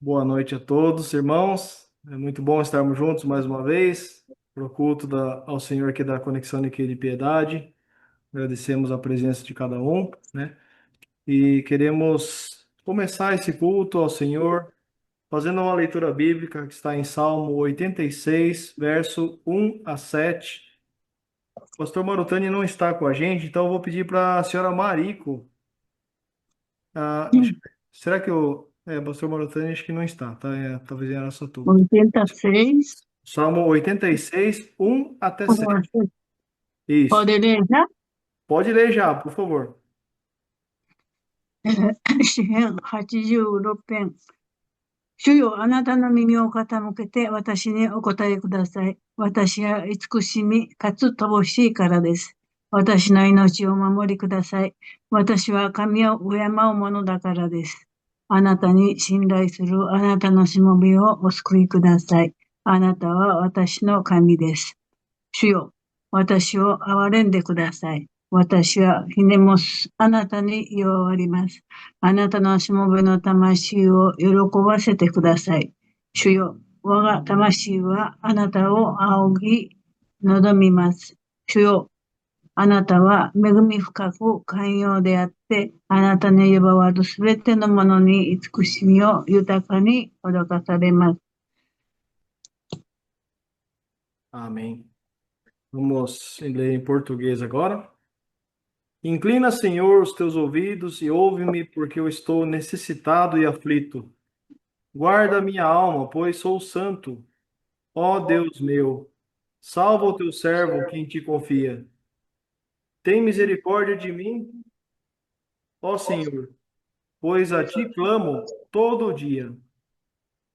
Boa noite a todos, irmãos. É muito bom estarmos juntos mais uma vez para o culto ao Senhor aqui da Conexão de Piedade. Agradecemos a presença de cada um, né? E queremos começar esse culto ao Senhor fazendo uma leitura bíblica que está em Salmo 86, verso 1 a 7. O pastor Marutani não está com a gente, então eu vou pedir para a senhora Mariko. Será que o pastor Marutani acho que não está, tá? Talvez era só tu. 86, Salmo 86, 1 até 7. Isso. pode ler já? Pode ler já, por favor. 詩編86編。主よ、あなたの耳を傾けて私にお答えください。私は慈しみかつ乏しいからです。私の命をお守りください。私は神を敬うものだからです。あなたに信頼するあなたのしもべをお救いください。あなたは私の神です。主よ、私を憐れんでください。私はひねもすあなたに弱わります。あなたのしもべの魂を喜ばせてください。主よ、我が魂はあなたを仰ぎ望みます。主よ、あなたは恵み深く寛容であって、あなたの呼ばわるすべてのものに慈しみを豊かに施されます。Amém. Vamos ler em português agora. Inclina, Senhor, os teus ouvidos e ouve-me, porque eu estou necessitado e aflito. Guarda minha alma, pois sou santo. Ó Deus meu, salva o teu servo, quem te confia. Tem misericórdia de mim, ó Senhor, pois a ti clamo todo o dia.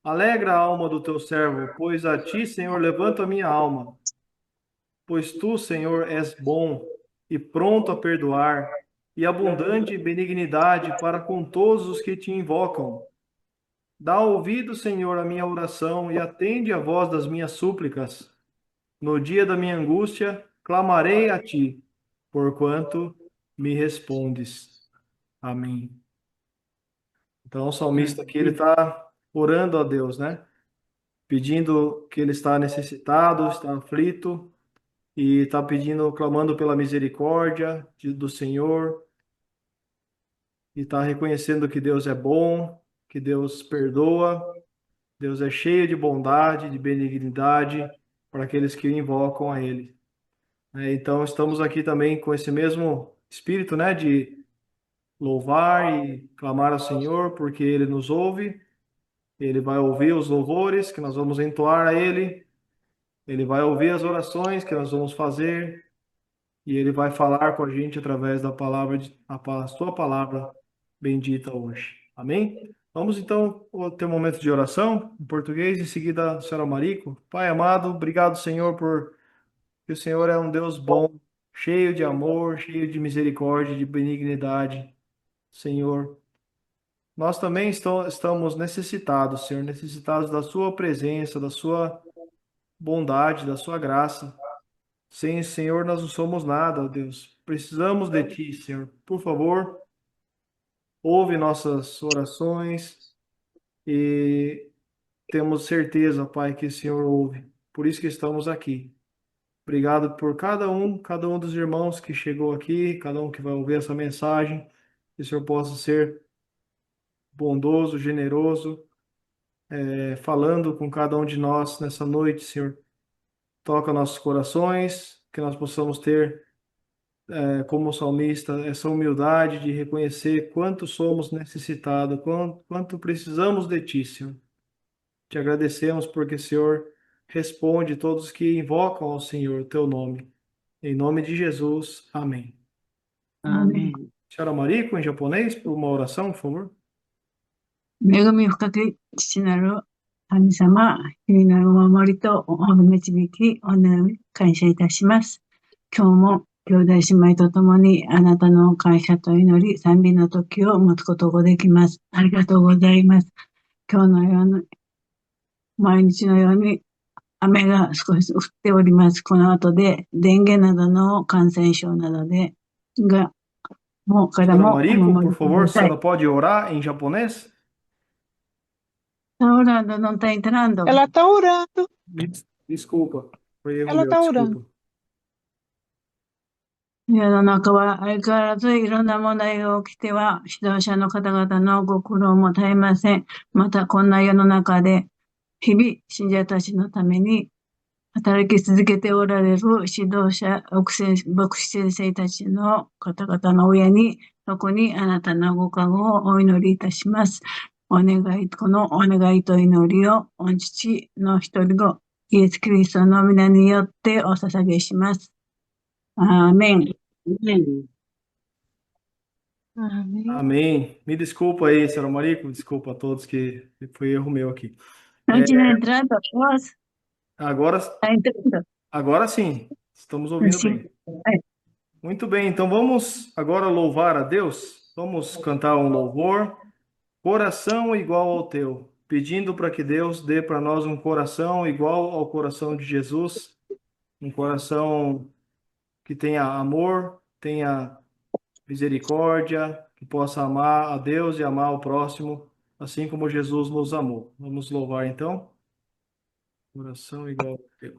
Alegra a alma do teu servo, pois a ti, Senhor, levanto a minha alma. Pois tu, Senhor, és bom e pronto a perdoar, e abundante em benignidade para com todos os que te invocam. Dá ouvido, Senhor, à minha oração e atende a voz das minhas súplicas. No dia da minha angústia, clamarei a ti, porquanto me respondes. Amém. Então, o salmista aqui, ele está orando a Deus, né? Pedindo que ele está necessitado, está aflito, e está pedindo, clamando pela misericórdia do Senhor, e está reconhecendo que Deus é bom, que Deus perdoa, Deus é cheio de bondade, de benignidade para aqueles que o invocam a Ele. Então, estamos aqui também com esse mesmo espírito, né, de louvar e clamar ao Senhor, porque Ele nos ouve, Ele vai ouvir os louvores que nós vamos entoar a Ele, Ele vai ouvir as orações que nós vamos fazer, e ele vai falar com a gente através da palavra, a sua palavra bendita hoje. Amém? Vamos então ter um momento de oração em português, em seguida a senhora Marico. Pai amado, obrigado, Senhor, por que o Senhor é um Deus bom, cheio de amor, cheio de misericórdia, de benignidade. Senhor, nós também estamos necessitados, Senhor, necessitados da sua presença, da sua bondade, da sua graça. Sem o Senhor, nós não somos nada, ó Deus. Precisamos de Ti, Senhor. Por favor, ouve nossas orações e temos certeza, Pai, que o Senhor ouve. Por isso que estamos aqui. Obrigado por cada um dos irmãos que chegou aqui, cada um que vai ouvir essa mensagem. Que o Senhor possa ser bondoso, generoso, falando com cada um de nós nessa noite, Senhor. Toca nossos corações, que nós possamos ter como salmista, essa humildade de reconhecer quanto somos necessitados, quanto precisamos de Ti, Senhor. Te agradecemos porque, Senhor, responde todos que invocam ao Senhor, Teu nome. Em nome de Jesus, amém. Amém. Senhora Mariko, em japonês, por uma oração, por favor. 恵み深き父なる神様、日々のお守りとお導き、お願い感謝いたします。今日も兄弟姉妹とともにあなたの感謝と祈り、賛美の時を持つことができます。ありがとうございます。今日のように、毎日のように雨が少し降っております。この後で、電源などの感染症などで、から Senhora もお Mariko, 守 por りく favor, だ a さい。senhora pode orar em japonês? Está orando, não está entrando. Ela está orando. Desculpa, foi erro Ela meu, está orando. desculpa. 世の中は相変わらずいろんな問題が起きては、指導者の方々のご苦労も絶えません。またこんな世の中で、日々信者たちのために働き続けておられる指導者、牧師先生たちの方々の上に、特にあなたのご加護をお祈りいたします。このお願いと祈りを、御父の一人子、イエス・キリストの皆によってお捧げします。アーメン。Amém. Amém. Me desculpa aí, senhora Marico, desculpa a todos que foi erro meu aqui. Não tinha entrado a voz? Agora, Está entrando. agora sim, estamos ouvindo Sim. bem. Muito bem, então vamos agora louvar a Deus. Vamos cantar um louvor, coração igual ao teu, pedindo para que Deus dê para nós um coração igual ao coração de Jesus, um coração que tenha amor, tenha misericórdia, que possa amar a Deus e amar o próximo, assim como Jesus nos amou. Vamos louvar então. Coração igual ao teu.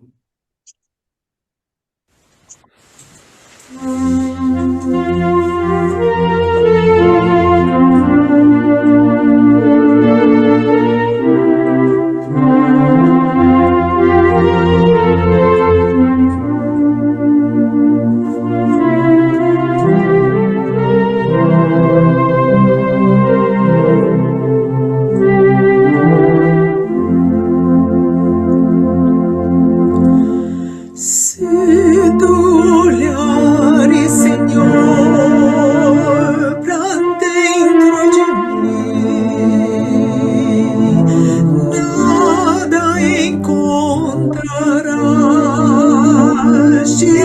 Se tu olhares, Senhor, pra dentro de mim, nada encontrarás de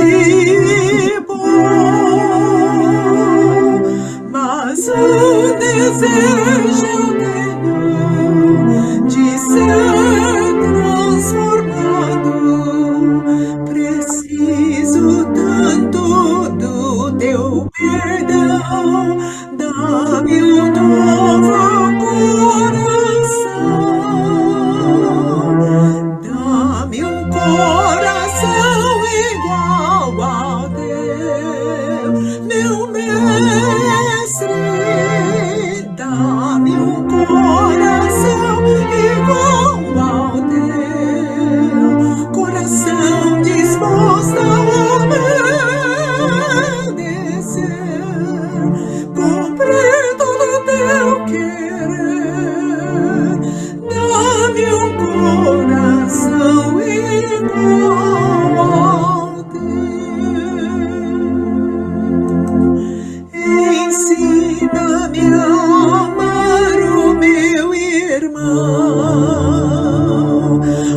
bom, mas o desejo eu tenho de ser transformado. Preciso tanto do teu perdão, dá-me um novo coração, dá-me um coração igual ao teu, meu mestre, dá-me um coração igual ao teu, coração disposto a obedecer, cumprir todo o teu querer, dá-me um coração igual ao teu. Ensina-me a amar o meu irmão,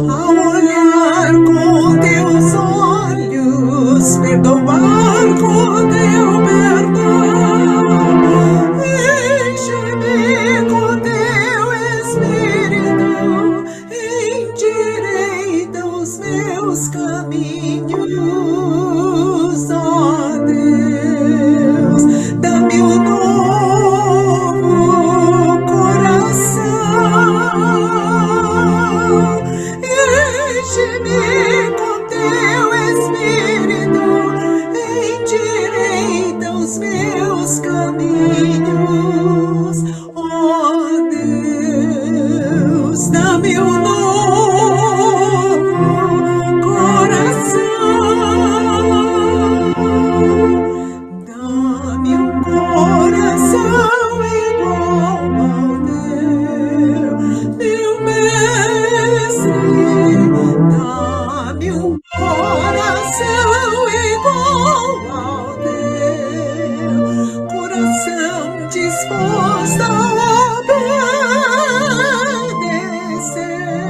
a olhar com teus olhos, perdoar com teu perdão, enche-me com teu Espírito, endireita os meus caminhos, ó Deus, dá-me um novo coração, enche-me com teu Espírito, endireita os meus caminhos, ó Deus, dá-me um novo coração, dá-me um coração igual ao teu, meu mestre, dá-me um coração igual ao teu, coração disposto a obedecer,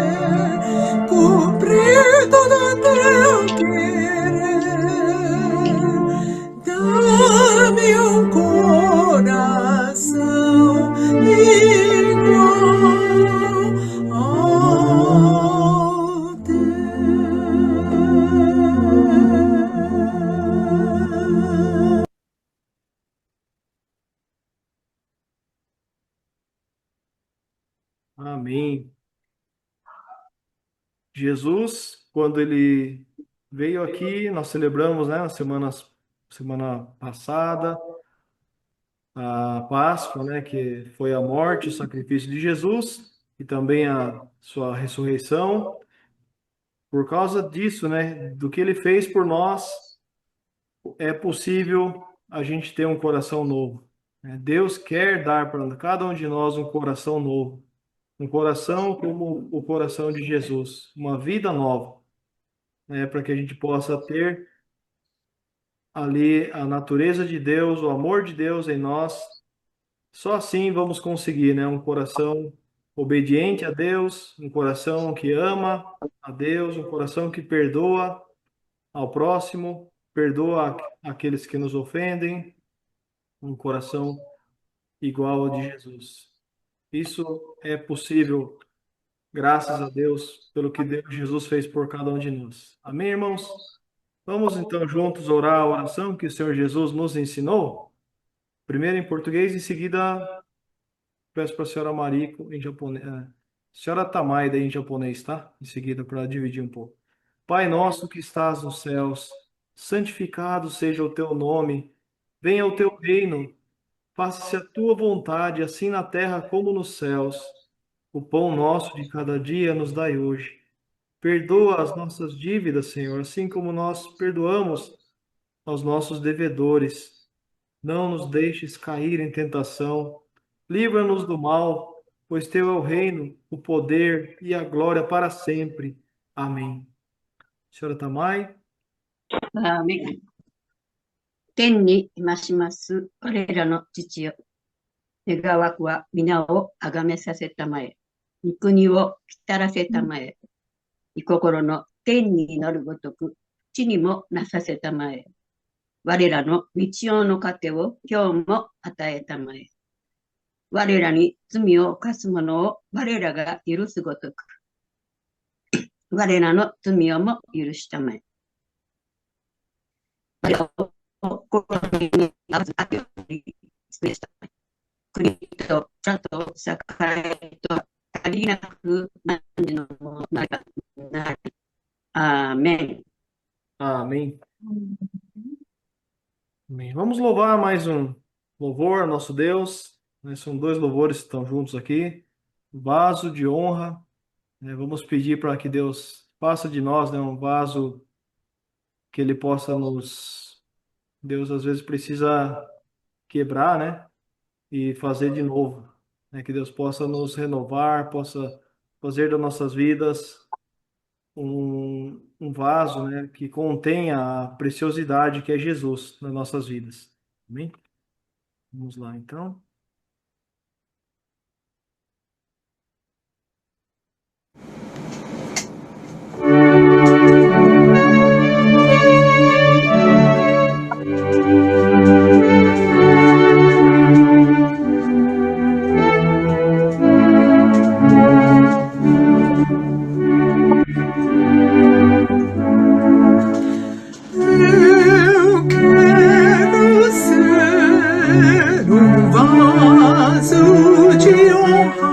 Jesus, quando ele veio aqui, nós celebramos, né, na semana passada, a Páscoa, né, que foi a morte, o sacrifício de Jesus e também a sua ressurreição. Por causa disso, né, do que ele fez por nós, é possível a gente ter um coração novo, né? Deus quer dar para cada um de nós um coração novo, um coração como o coração de Jesus, uma vida nova, né, para que a gente possa ter ali a natureza de Deus, o amor de Deus em nós. Só assim vamos conseguir, né, um coração obediente a Deus, um coração que ama a Deus, um coração que perdoa ao próximo, perdoa aqueles que nos ofendem, um coração igual ao de Jesus. Isso é possível graças a Deus pelo que Jesus fez por cada um de nós. Amém, irmãos? Vamos então juntos orar a oração que o Senhor Jesus nos ensinou. Primeiro em português, em seguida peço para a senhora Mariko em japonês. Senhora Tamaida em japonês, tá? Em seguida para dividir um pouco. Pai nosso que estás nos céus, santificado seja o teu nome. Venha o teu reino. Faça-se a tua vontade, assim na terra como nos céus. O pão nosso de cada dia nos dai hoje. Perdoa as nossas dívidas, Senhor, assim como nós perdoamos aos nossos devedores. Não nos deixes cair em tentação. Livra-nos do mal, pois teu é o reino, o poder e a glória para sempre. Amém. Senhora Tamai. アーメン。天にいまします我らの父よ。願わくは皆をあがめさせたまえ。御国をきたらせたまえ。御心の天に祈るごとく地にもなさせたまえ。我らの日曜の糧を今日も与えたまえ。我らに罪を犯す者を我らが許すごとく。我らの罪をも許したまえ。我らを心に合わず悪を尽くしたまえ。国と社と栄と足りなく何のものなり。アーメン。 Amém. Amém. Vamos louvar mais um louvor ao nosso Deus. São dois louvores que estão juntos aqui. Vaso de honra. Vamos pedir para que Deus faça de nós, né, um vaso que Ele possa nos... Deus às vezes precisa quebrar, né? E fazer de novo. Né? Que Deus possa nos renovar, possa fazer das nossas vidas um vaso, né, que contenha a preciosidade que é Jesus nas nossas vidas. Amém? Vamos lá, então. Eu quero ser vaso de honra,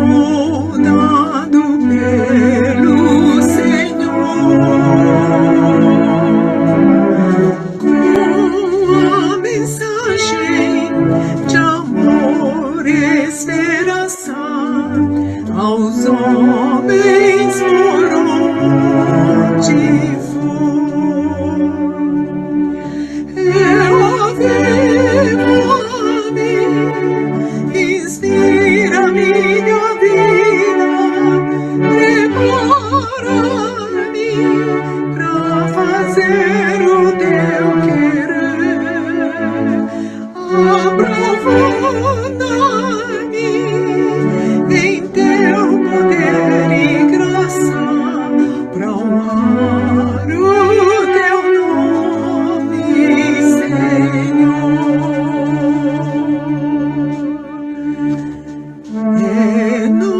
moldado pelo Senhor, com a mensagem de amor e esperança aos homens por onde for. Eu vivo a mim, inspira minha vida, prepara-me pra fazer o teu querer, aprofunda-me em teu poder e graça, pra honrar o teu nome, Senhor. Renova-me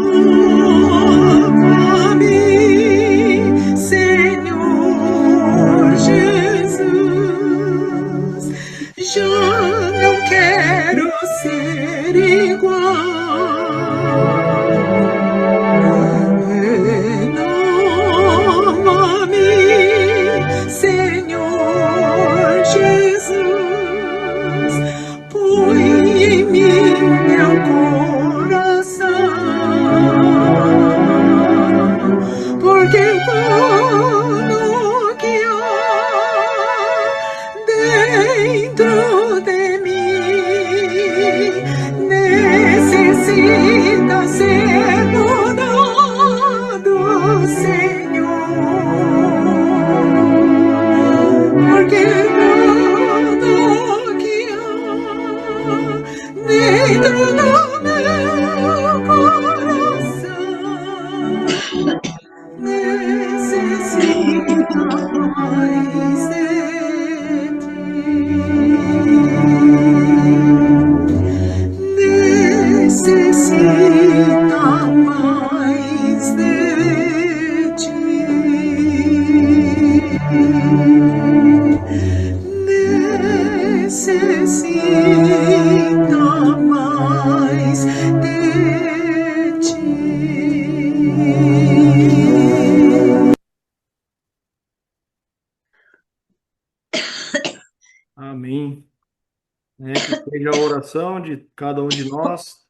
pedir a oração de cada um de nós,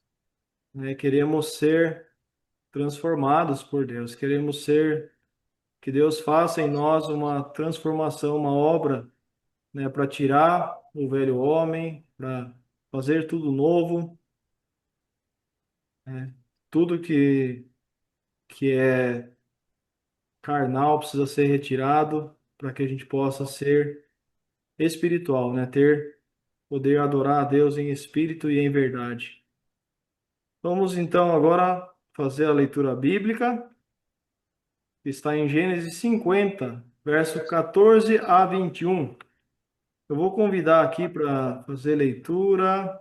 né? Queremos ser transformados por Deus, queremos ser, que Deus faça em nós uma transformação, uma obra, né? Para tirar o velho homem, para fazer tudo novo, né? Tudo que é carnal precisa ser retirado para que a gente possa ser espiritual, né? Poder adorar a Deus em espírito e em verdade. Vamos então agora fazer a leitura bíblica, que está em Gênesis 50, verso 14 a 21. Eu vou convidar aqui para fazer leitura.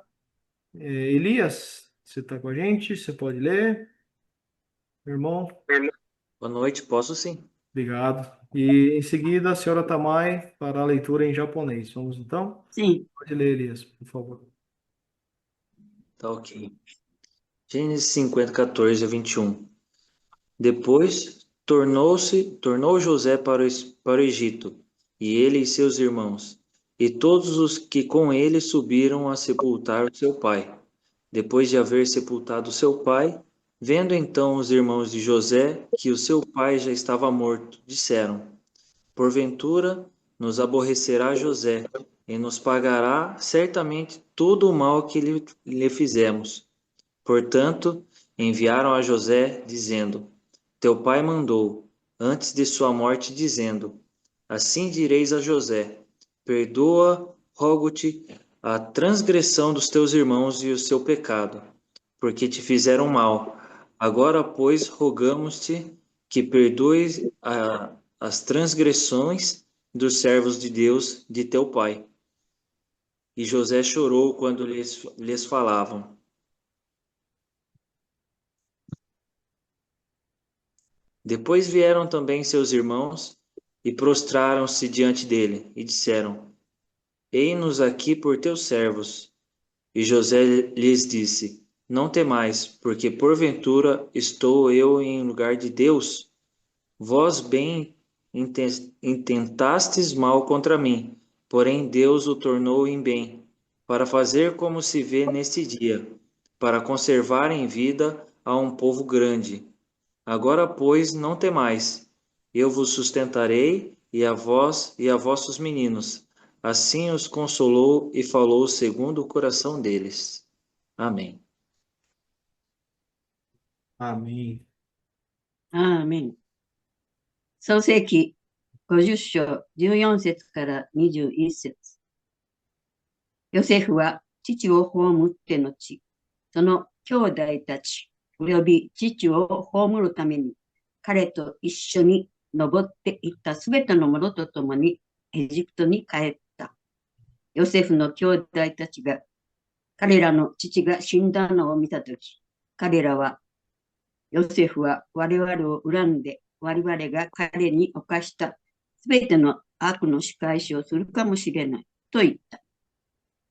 Elias, você está com a gente? Você pode ler, meu irmão? Boa noite, posso sim? Obrigado. E em seguida, a senhora Tamai fará a leitura em japonês. Vamos então? Sim. Pode ler, Elias, por favor. Tá ok. Gênesis 50, 14 a 21. Depois tornou José para o Egito, e ele e seus irmãos, e todos os que com ele subiram a sepultar o seu pai. Depois de haver sepultado seu pai, vendo então os irmãos de José que o seu pai já estava morto, disseram: Porventura nos aborrecerá José, e nos pagará certamente todo o mal que lhe fizemos. Portanto, enviaram a José, dizendo: Teu pai mandou, antes de sua morte, dizendo: Assim direis a José: Perdoa, rogo-te, a transgressão dos teus irmãos e o seu pecado, porque te fizeram mal. Agora, pois, rogamos-te que perdoes as transgressões dos servos de Deus, de teu pai. E José chorou quando lhes falavam. Depois vieram também seus irmãos e prostraram-se diante dele e disseram: Ei-nos aqui por teus servos. E José lhes disse: Não temais, porque porventura estou eu em lugar de Deus? Vós bem intentastes mal contra mim, porém Deus o tornou em bem, para fazer como se vê neste dia, para conservar em vida a um povo grande. Agora, pois, não temais, eu vos sustentarei, e a vós e a vossos meninos. Assim os consolou e falou segundo o coração deles. Amém. Amém. アーメン。創世記50章14節から21節。ヨセフは父を葬って後、その兄弟たち、及び父を葬るために、彼と一緒に登っていったすべての者と共にエジプトに帰った。ヨセフの兄弟たちが、彼らの父が死んだのを見たとき、彼らは、ヨセフは我々を恨んで、我々が彼に犯したすべての悪の仕返しをするかもしれないと言った。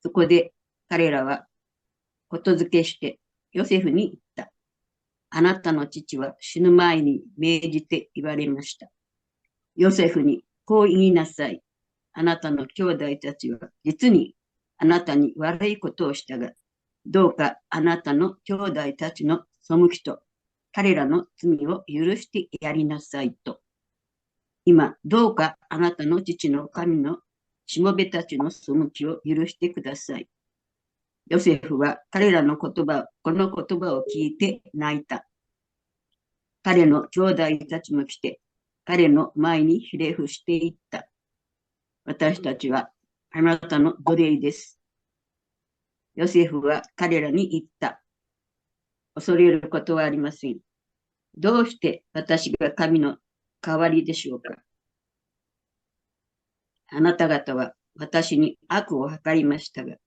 そこで彼らはことづけしてヨセフに言った。あなたの父は死ぬ前に命じて言われました。ヨセフにこう言いなさい。あなたの兄弟たちは実にあなたに悪いことをしたが、どうかあなたの兄弟たちの背きと彼らの罪を許してやりなさいと。今、どうかあなたの父の神のしもべたちの背きを許してください。ヨセフは彼らのこの言葉を聞いて泣いた。彼の兄弟たちも来て、彼の前にひれ伏していった。私たちはあなたの奴隷です。ヨセフは彼らに言った。恐れることはありません。どうして私が神の代わりでしょうか。あなた方は私に悪を計りましたが、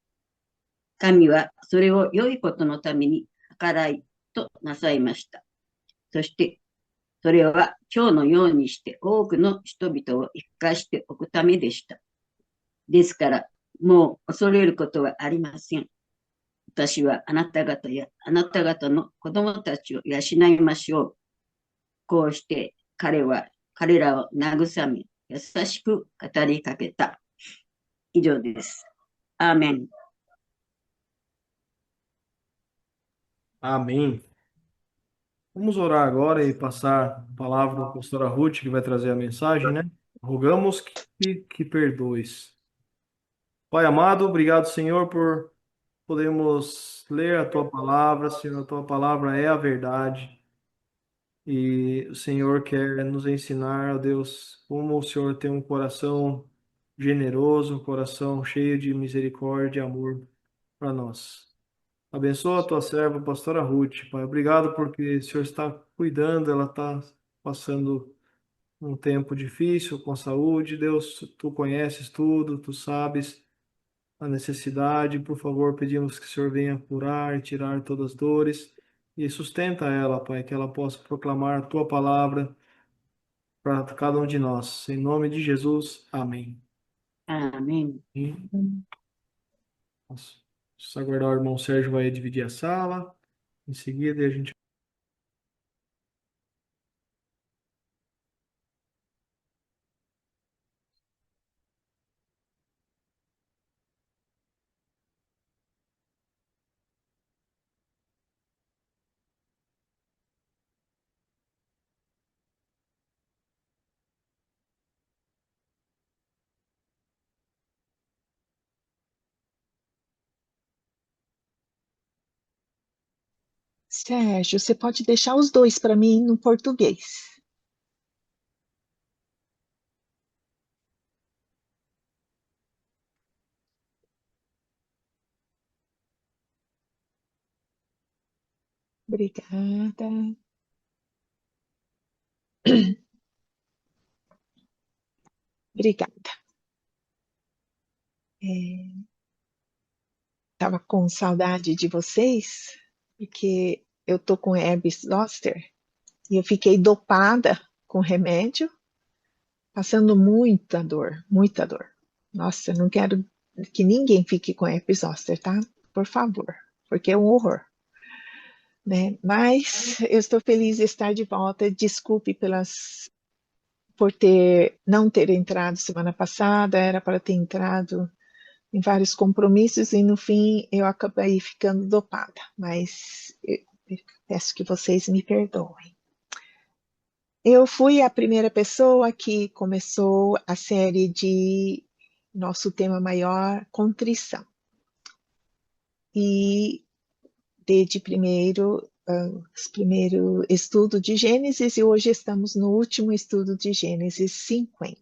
神はそれを良いことのために計らいとなさいました。そして、それは今日のようにして多くの人々を生かしておくためでした。ですから、もう恐れることはありません。私はあなた方やあなた方の子供たちを養いましょう。こうして彼らを慰め、優しく語りかけた。以上です。アーメン。Amém. Vamos orar agora e passar a palavra para a pastora Ruth, que vai trazer a mensagem, né? Rogamos que perdoes. Pai amado, obrigado, Senhor, por podermos ler a tua palavra. Senhor, a tua palavra é a verdade. E o Senhor quer nos ensinar, ó Deus, como o Senhor tem um coração generoso, um coração cheio de misericórdia e amor para nós. Abençoa a tua serva, a pastora Ruth, Pai. Obrigado porque o Senhor está cuidando, ela está passando um tempo difícil com saúde. Deus, tu conheces tudo, tu sabes a necessidade. Por favor, pedimos que o Senhor venha curar e tirar todas as dores e sustenta ela, Pai, que ela possa proclamar a tua palavra para cada um de nós. Em nome de Jesus, amém. Amém. E, nossa, se aguardar o irmão Sérgio vai dividir a sala. Em seguida, a gente. Sérgio, você pode deixar os dois para mim no português. Obrigada. Obrigada. Estava com saudade de vocês, porque eu tô com herpes zoster e eu fiquei dopada com remédio, passando muita dor, muita dor. Nossa, eu não quero que ninguém fique com herpes zoster, tá? Por favor, porque é um horror. Né? Mas eu estou feliz de estar de volta. Desculpe por não ter entrado semana passada, era para ter entrado em vários compromissos e no fim eu acabei ficando dopada, mas eu peço que vocês me perdoem. Eu fui a primeira pessoa que começou a série de nosso tema maior, contrição. E desde primeiro estudo de Gênesis e hoje estamos no último estudo de Gênesis 50.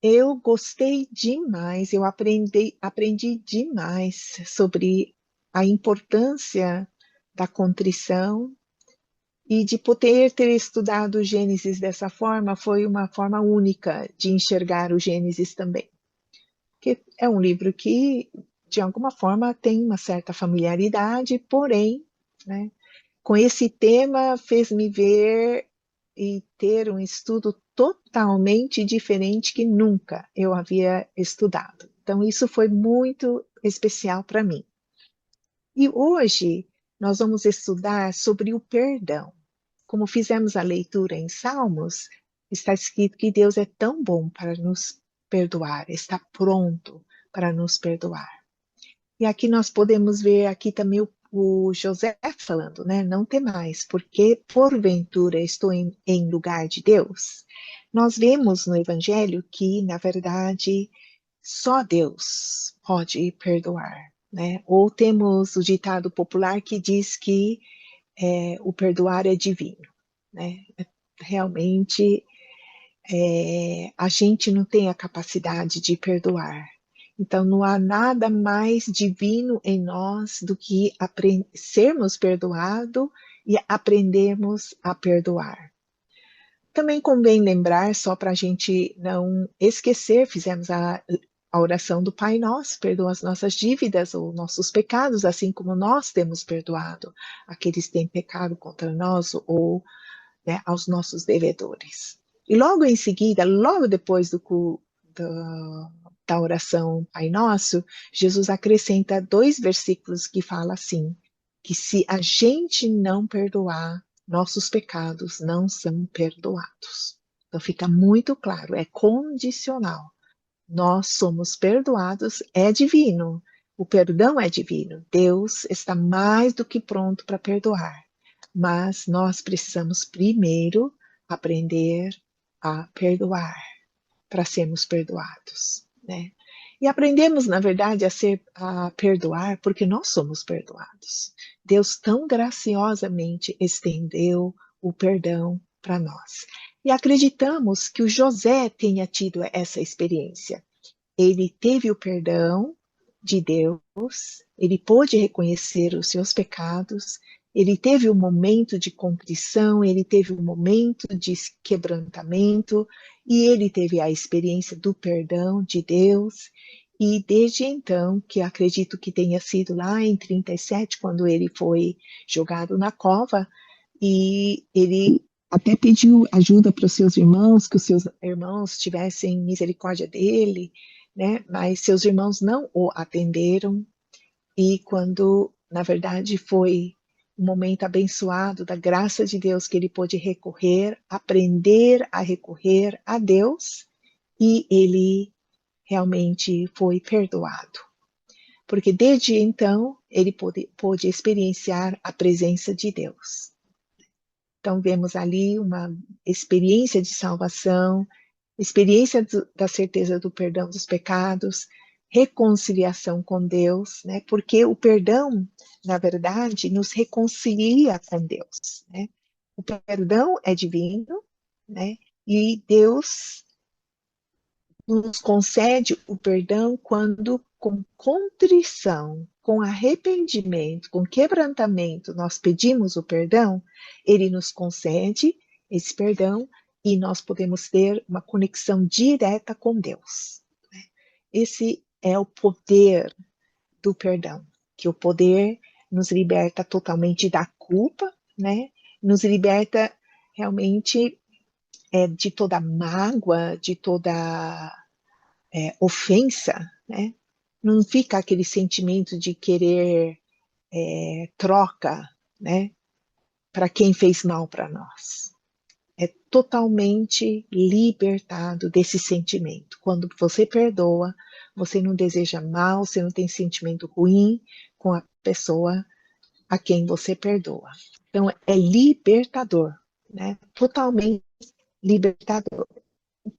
Eu gostei demais, eu aprendi demais sobre a importância da contrição e de poder ter estudado o Gênesis dessa forma foi uma forma única de enxergar o Gênesis também. Que é um livro que, de alguma forma, tem uma certa familiaridade, porém, né, com esse tema fez-me ver e ter um estudo totalmente diferente que nunca eu havia estudado. Então, isso foi muito especial para mim. E hoje nós vamos estudar sobre o perdão. Como fizemos a leitura em Salmos, está escrito que Deus é tão bom para nos perdoar, está pronto para nos perdoar. E aqui nós podemos ver aqui também o José falando, né? Não temais, porque porventura estou em lugar de Deus. Nós vemos no Evangelho que, na verdade, só Deus pode perdoar, né? Ou temos o ditado popular que diz que o perdoar é divino, né? Realmente, a gente não tem a capacidade de perdoar. Então, não há nada mais divino em nós do que sermos perdoados e aprendermos a perdoar. Também convém lembrar, só para a gente não esquecer, fizemos a oração do Pai Nosso, perdoa as nossas dívidas ou nossos pecados, assim como nós temos perdoado aqueles que têm pecado contra nós ou, né, aos nossos devedores. E logo em seguida, logo depois da oração Pai Nosso, Jesus acrescenta 2 versículos que fala assim, que se a gente não perdoar, nossos pecados não são perdoados. Então fica muito claro, é condicional. Nós somos perdoados, é divino, O perdão é divino. Deus está mais do que pronto para perdoar. Mas nós precisamos primeiro aprender a perdoar, para sermos perdoados, né? E aprendemos, na verdade, a perdoar porque nós somos perdoados. Deus tão graciosamente estendeu o perdão para nós. E acreditamos que o José tenha tido essa experiência. Ele teve o perdão de Deus, ele pôde reconhecer os seus pecados, ele teve um momento de contrição, ele teve um momento de quebrantamento, e ele teve a experiência do perdão de Deus, e desde então, que acredito que tenha sido lá em 37, quando ele foi jogado na cova, e ele até pediu ajuda para os seus irmãos, que os seus irmãos tivessem misericórdia dele, né? Mas seus irmãos não o atenderam, e quando, na verdade, foi um momento abençoado da graça de Deus que ele pôde recorrer, aprender a recorrer a Deus, e ele realmente foi perdoado. Porque desde então ele pôde experienciar a presença de Deus. Então vemos ali uma experiência de salvação, experiência da certeza do perdão dos pecados, reconciliação com Deus, né? Porque o perdão, na verdade, nos reconcilia com Deus, né? O perdão é divino, né? E Deus nos concede o perdão quando, com contrição, com arrependimento, com quebrantamento, nós pedimos o perdão, ele nos concede esse perdão e nós podemos ter uma conexão direta com Deus. Esse é o poder do perdão, que o poder nos liberta totalmente da culpa, né? Nos liberta realmente de toda mágoa, de toda ofensa, né? Não fica aquele sentimento de querer troca, né? Para quem fez mal para nós. É totalmente libertado desse sentimento. Quando você perdoa, você não deseja mal, você não tem sentimento ruim com a pessoa a quem você perdoa. Então, é libertador, né? Totalmente libertador.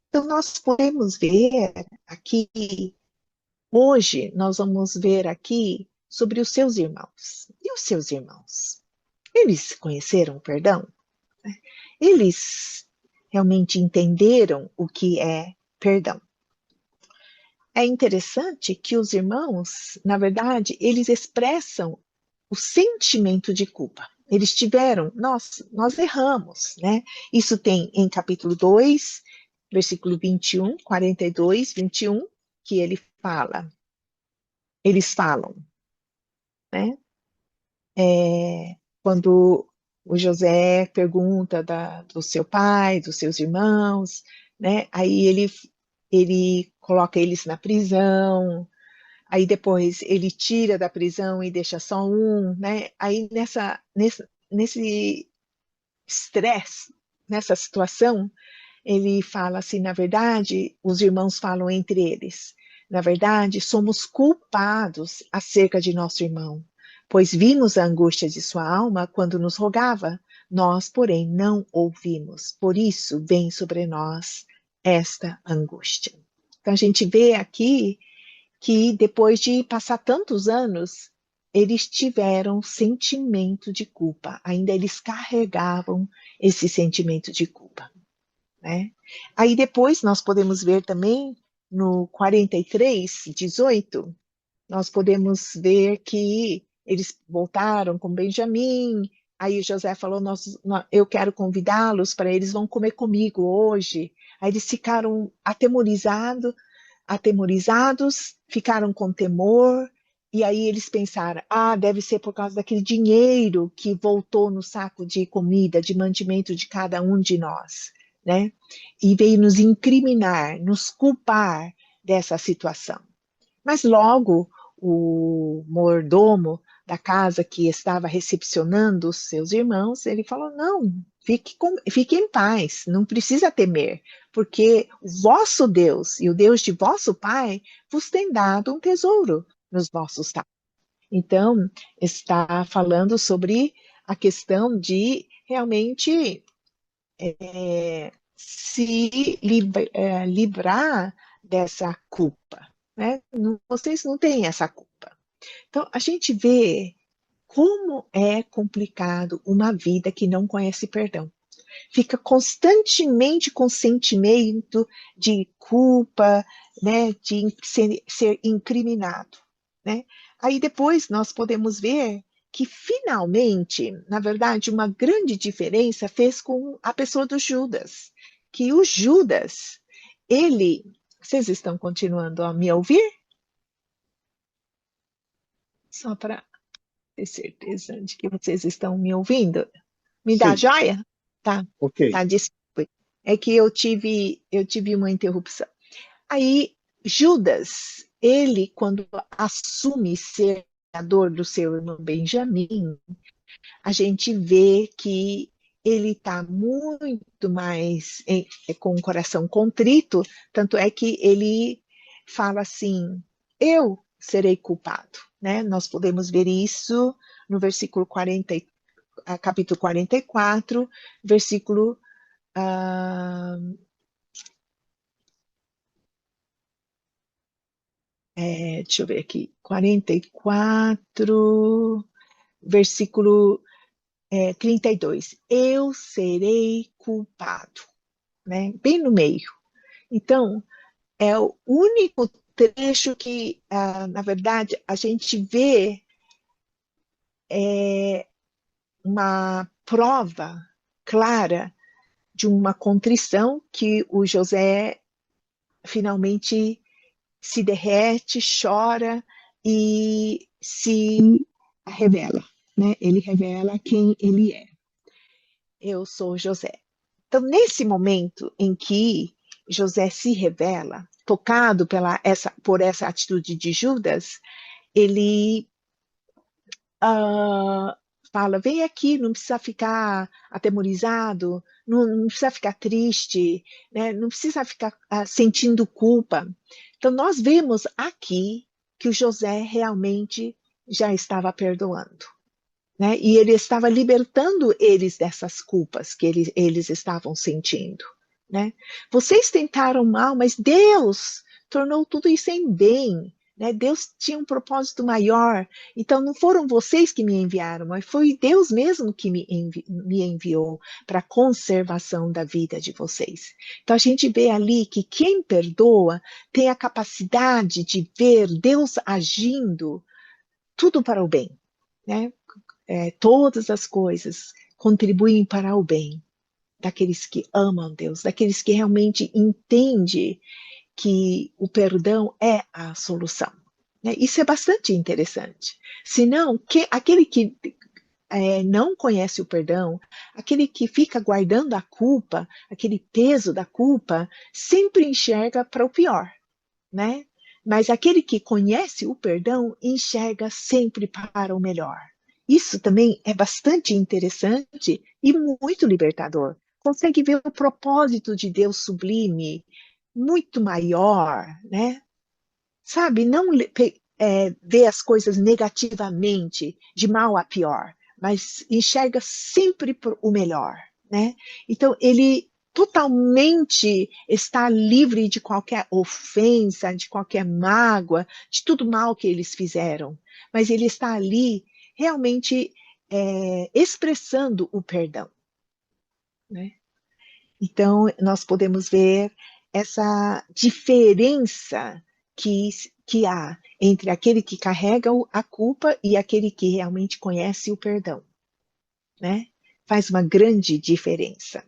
Então, nós podemos ver aqui, hoje, nós vamos ver aqui sobre os seus irmãos. E os seus irmãos? Eles conheceram o perdão? Eles realmente entenderam o que é perdão? É interessante que os irmãos, na verdade, eles expressam o sentimento de culpa. Eles tiveram, nós erramos, né? Isso tem em capítulo 2, versículo 21, 42, 21, que eles falam, né? Quando o José pergunta do seu pai, dos seus irmãos, né? Aí ele coloca eles na prisão, aí depois ele tira da prisão e deixa só um, né? Aí nesse estresse, nessa situação, ele fala assim, na verdade, os irmãos falam entre eles, na verdade, somos culpados acerca de nosso irmão, pois vimos a angústia de sua alma quando nos rogava, nós, porém, não ouvimos, por isso vem sobre nós esta angústia. Então a gente vê aqui que depois de passar tantos anos, eles tiveram sentimento de culpa, ainda eles carregavam esse sentimento de culpa, né? Aí depois nós podemos ver também no 43, 18, nós podemos ver que eles voltaram com Benjamim, aí José falou, eu quero convidá-los para eles vão comer comigo hoje. Aí eles ficaram atemorizados, ficaram com temor, e aí eles pensaram, deve ser por causa daquele dinheiro que voltou no saco de comida, de mantimento de cada um de nós, né? E veio nos incriminar, nos culpar dessa situação. Mas logo o mordomo da casa que estava recepcionando os seus irmãos, ele falou, não, fique em paz, não precisa temer, porque o vosso Deus e o Deus de vosso pai vos tem dado um tesouro nos nossos talentos. Então, está falando sobre a questão de realmente se livrar dessa culpa, né? Vocês não têm essa culpa. Então, a gente vê como é complicado uma vida que não conhece perdão. Fica constantemente com sentimento de culpa, né, de ser incriminado, né? Aí depois nós podemos ver que finalmente, na verdade, uma grande diferença fez com a pessoa do Judas, que o Judas, vocês estão continuando a me ouvir? Só para ter certeza de que vocês estão me ouvindo. Me dá Sim, joia? Tá, ok. tá, desculpe. É que eu tive uma interrupção. Aí, Judas, ele, quando assume ser criador do seu irmão Benjamim, a gente vê que ele está muito mais com o coração contrito, tanto é que ele fala assim, eu serei culpado, né? Nós podemos ver isso no versículo 40, capítulo 44, versículo deixa eu ver aqui, 44, versículo 32. Eu serei culpado, né? Bem no meio. Então, é o único trecho que, na verdade, a gente vê uma prova clara de uma contrição que o José finalmente se derrete, chora e se revela, né? Ele revela quem ele é. Eu sou José. Então, nesse momento em que José se revela, tocado por essa atitude de Judas, ele fala, vem aqui, não precisa ficar atemorizado, não precisa ficar triste, né? Não precisa ficar sentindo culpa. Então, nós vemos aqui que o José realmente já estava perdoando, né? E ele estava libertando eles dessas culpas que eles estavam sentindo, né? Vocês tentaram mal, mas Deus tornou tudo isso em bem, né? Deus tinha um propósito maior. Então não foram vocês que me enviaram, mas foi Deus mesmo que me enviou para a conservação da vida de vocês. Então a gente vê ali que quem perdoa tem a capacidade de ver Deus agindo tudo para o bem, né? Todas as coisas contribuem para o bem daqueles que amam Deus, daqueles que realmente entendem que o perdão é a solução, né? Isso é bastante interessante. Senão, aquele que não conhece o perdão, aquele que fica guardando a culpa, aquele peso da culpa, sempre enxerga para o pior, né? Mas aquele que conhece o perdão enxerga sempre para o melhor. Isso também é bastante interessante e muito libertador. Consegue ver o propósito de Deus sublime, muito maior, né? Sabe, não ver as coisas negativamente, de mal a pior, mas enxerga sempre o melhor, né? Então, ele totalmente está livre de qualquer ofensa, de qualquer mágoa, de tudo mal que eles fizeram. Mas ele está ali realmente expressando o perdão, né? Então, nós podemos ver essa diferença que há entre aquele que carrega a culpa e aquele que realmente conhece o perdão, né? Faz uma grande diferença.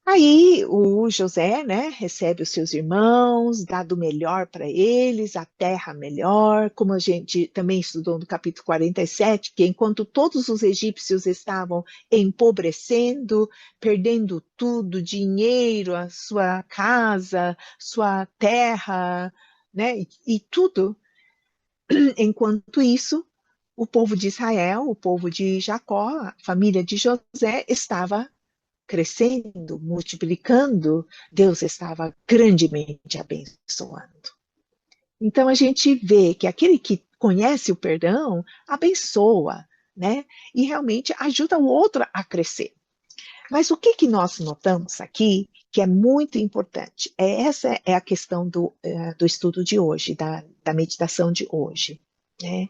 Aí o José, né, recebe os seus irmãos, dá do melhor para eles, a terra melhor, como a gente também estudou no capítulo 47, que enquanto todos os egípcios estavam empobrecendo, perdendo tudo, dinheiro, a sua casa, sua terra, né, e tudo, enquanto isso, o povo de Israel, o povo de Jacó, a família de José estava crescendo, multiplicando, Deus estava grandemente abençoando. Então a gente vê que aquele que conhece o perdão abençoa, né? E realmente ajuda o outro a crescer. Mas o que que nós notamos aqui, que é muito importante, essa é a questão do estudo de hoje, da meditação de hoje, né?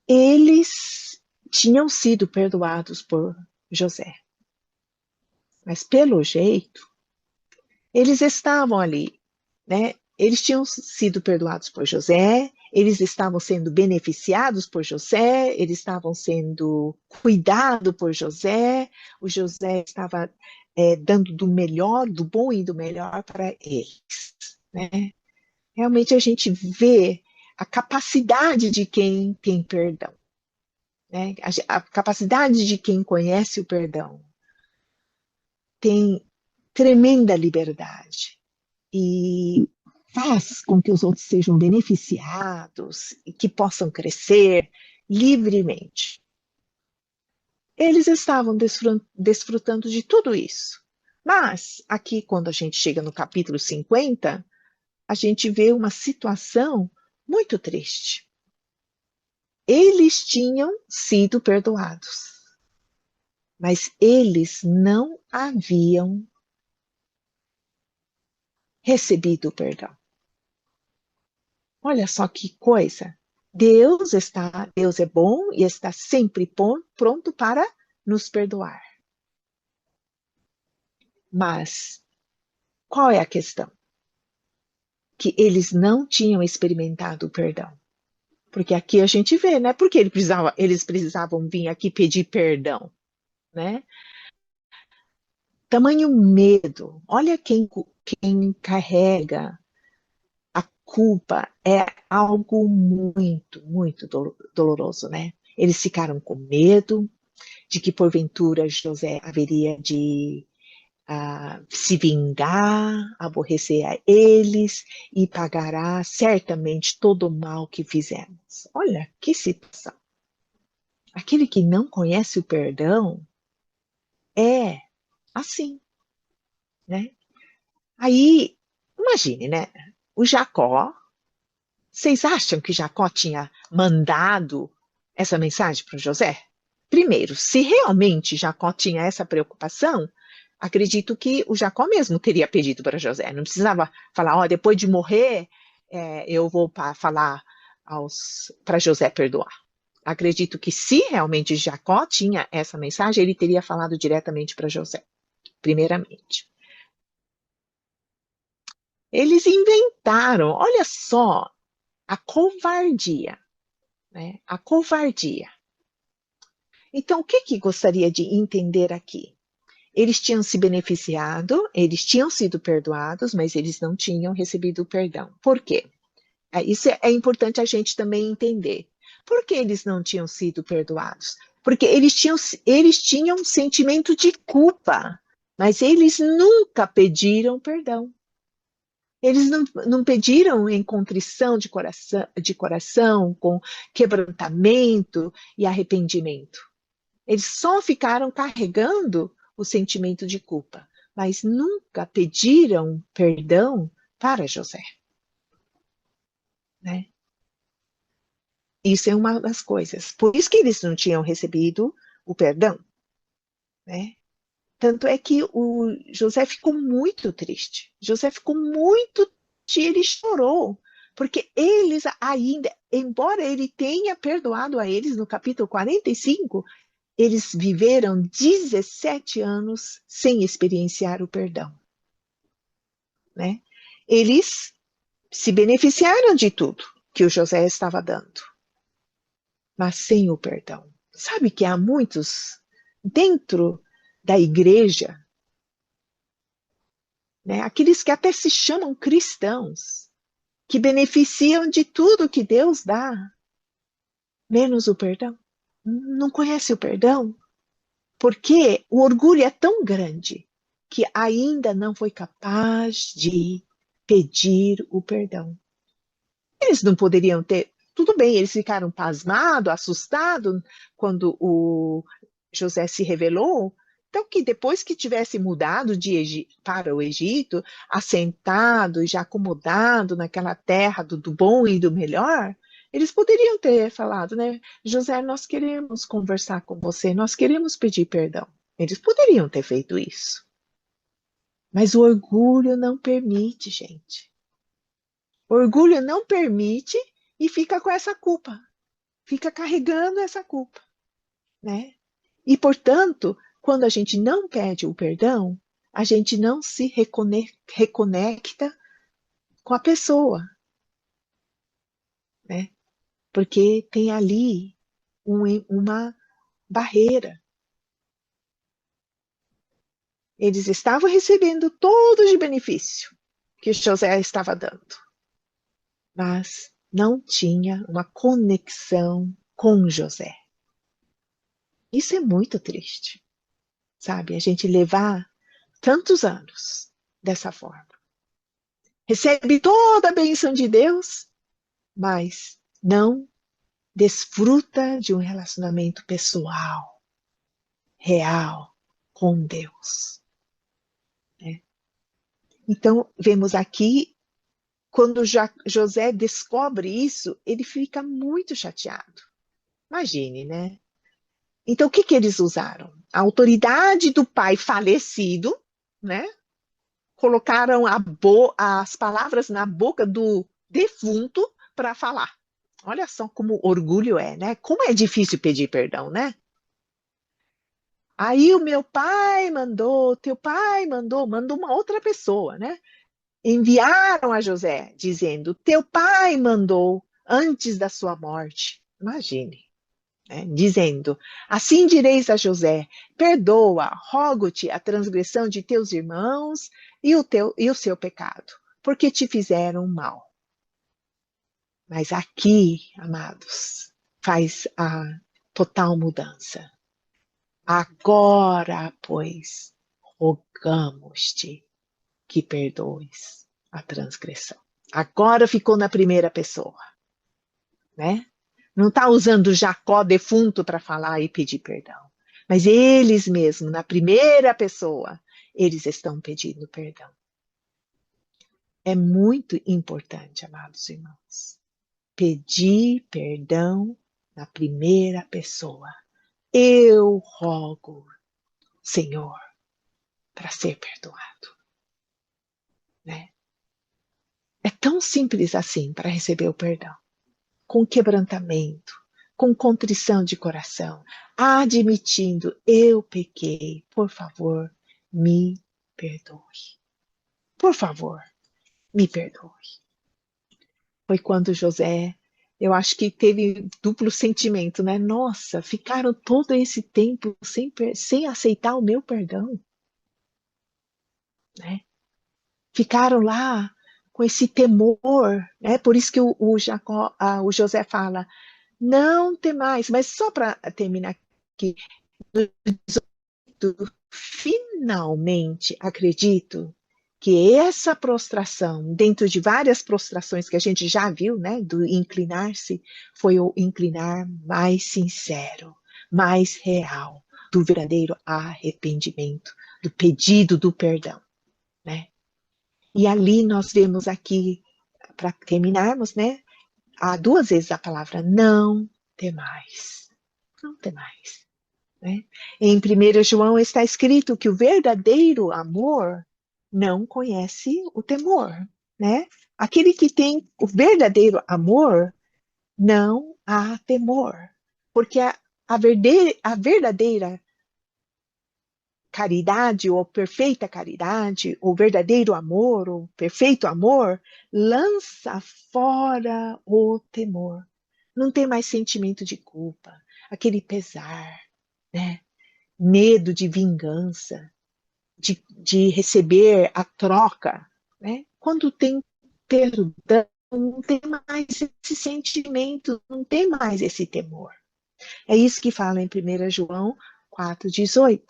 Eles tinham sido perdoados por José, mas pelo jeito, eles estavam ali, né? Eles tinham sido perdoados por José, eles estavam sendo beneficiados por José, eles estavam sendo cuidados por José, o José estava dando do melhor, do bom e do melhor para eles, né? Realmente a gente vê a capacidade de quem tem perdão, né? A capacidade de quem conhece o perdão tem tremenda liberdade e faz com que os outros sejam beneficiados e que possam crescer livremente. Eles estavam desfrutando de tudo isso. Mas, aqui, quando a gente chega no capítulo 50, a gente vê uma situação muito triste. Eles tinham sido perdoados, mas eles não haviam recebido o perdão. Olha só que coisa. Deus é bom e está sempre pronto para nos perdoar. Mas qual é a questão? Que eles não tinham experimentado o perdão. Porque aqui a gente vê, né? Porque eles precisavam vir aqui pedir perdão, né? Tamanho medo. Olha quem carrega a culpa é algo muito, muito doloroso, né? Eles ficaram com medo de que porventura José haveria de se vingar, aborrecer a eles e pagará certamente todo o mal que fizemos. Olha que situação. Aquele que não conhece o perdão é assim, né? Aí, imagine, né? O Jacó, vocês acham que Jacó tinha mandado essa mensagem para José? Primeiro, se realmente Jacó tinha essa preocupação, acredito que o Jacó mesmo teria pedido para José. Não precisava falar, ó, depois de morrer, eu vou falar para José perdoar. Acredito que se realmente Jacó tinha essa mensagem, ele teria falado diretamente para José, primeiramente. Eles inventaram, olha só, a covardia, né? A covardia. Então, o que gostaria de entender aqui? Eles tinham se beneficiado, eles tinham sido perdoados, mas eles não tinham recebido o perdão. Por quê? Isso é importante a gente também entender. Por que eles não tinham sido perdoados? Porque eles tinham um sentimento de culpa, mas eles nunca pediram perdão. Eles não pediram em contrição de coração, com quebrantamento e arrependimento. Eles só ficaram carregando o sentimento de culpa, mas nunca pediram perdão para José, né? Isso é uma das coisas. Por isso que eles não tinham recebido o perdão, né? Tanto é que o José ficou muito triste. José ficou muito triste, ele chorou, porque eles ainda, embora ele tenha perdoado a eles no capítulo 45, eles viveram 17 anos sem experienciar o perdão, né? Eles se beneficiaram de tudo que o José estava dando, mas sem o perdão. Sabe que há muitos dentro da igreja, né, aqueles que até se chamam cristãos, que beneficiam de tudo que Deus dá, menos o perdão. Não conhece o perdão? Porque o orgulho é tão grande que ainda não foi capaz de pedir o perdão. Eles não poderiam ter. Tudo bem, eles ficaram pasmados, assustados, quando o José se revelou Então, que depois que tivesse mudado para o Egito, assentado e já acomodado naquela terra do bom e do melhor, eles poderiam ter falado, né? José, nós queremos conversar com você, nós queremos pedir perdão. Eles poderiam ter feito isso. Mas o orgulho não permite, gente. O orgulho não permite e fica com essa culpa. Fica carregando essa culpa, né? E, portanto, quando a gente não pede o perdão, a gente não se reconecta com a pessoa, né? Porque tem ali uma barreira. Eles estavam recebendo todo de benefício que José estava dando, mas não tinha uma conexão com José. Isso é muito triste, sabe? A gente levar tantos anos dessa forma. Recebe toda a bênção de Deus, mas não desfruta de um relacionamento pessoal, real, com Deus. Né? Então, vemos aqui, quando José descobre isso, ele fica muito chateado. Imagine, né? Então, o que eles usaram? A autoridade do pai falecido, né? Colocaram as palavras na boca do defunto para falar. Olha só como orgulho é, né? Como é difícil pedir perdão, né? Aí o meu pai mandou, teu pai mandou uma outra pessoa, né? Enviaram a José, dizendo, teu pai mandou antes da sua morte. Imagine. Né? Dizendo, assim direis a José, perdoa, rogo-te a transgressão de teus irmãos e o seu pecado, porque te fizeram mal. Mas aqui, amados, faz a total mudança. Agora, pois, rogamos-te que perdoes a transgressão. Agora ficou na primeira pessoa, né? Não está usando Jacó defunto para falar e pedir perdão. Mas eles mesmos, na primeira pessoa, eles estão pedindo perdão. É muito importante, amados irmãos, pedir perdão na primeira pessoa. Eu rogo, Senhor, para ser perdoado. Né? É tão simples assim para receber o perdão. Com quebrantamento, com contrição de coração, admitindo, eu pequei, por favor, me perdoe. Por favor, me perdoe. Foi quando José, eu acho que teve duplo sentimento, né? Nossa, ficaram todo esse tempo sem aceitar o meu perdão. Né? Ficaram lá com esse temor, né? Por isso que o José fala, não temais, mas só para terminar aqui, finalmente acredito que essa prostração, dentro de várias prostrações que a gente já viu, né, do inclinar-se, foi o inclinar mais sincero, mais real, do verdadeiro arrependimento, do pedido do perdão, né? E ali nós vemos aqui, para terminarmos, né, há 2 vezes a palavra não temais. Não temais. Né? Em 1 João está escrito que o verdadeiro amor não conhece o temor. Né? Aquele que tem o verdadeiro amor, não há temor. Porque a verdadeira caridade, ou perfeita caridade, ou verdadeiro amor, ou perfeito amor, lança fora o temor. Não tem mais sentimento de culpa, aquele pesar, né? Medo de vingança, de receber a troca. Né? Quando tem perdão, não tem mais esse sentimento, não tem mais esse temor. É isso que fala em 1 João 4,18.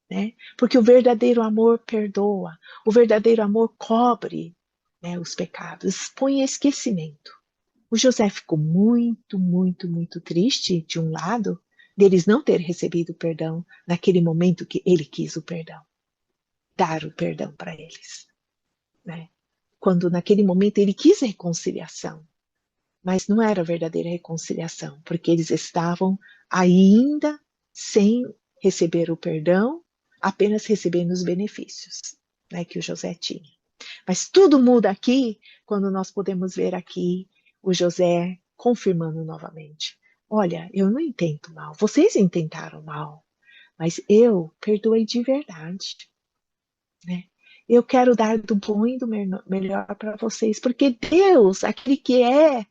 Né? Porque o verdadeiro amor perdoa, o verdadeiro amor cobre, né, os pecados, expõe esquecimento. O José ficou muito, muito, muito triste, de um lado, deles não ter recebido o perdão naquele momento que ele quis o perdão, dar o perdão para eles, né? Quando naquele momento ele quis reconciliação, mas não era verdadeira reconciliação, porque eles estavam ainda sem receber o perdão, apenas recebendo os benefícios, né, que o José tinha. Mas tudo muda aqui quando nós podemos ver aqui o José confirmando novamente. Olha, eu não intento mal, vocês intentaram mal, mas eu perdoei de verdade, né? Eu quero dar do bom e do melhor para vocês, porque Deus, aquele que é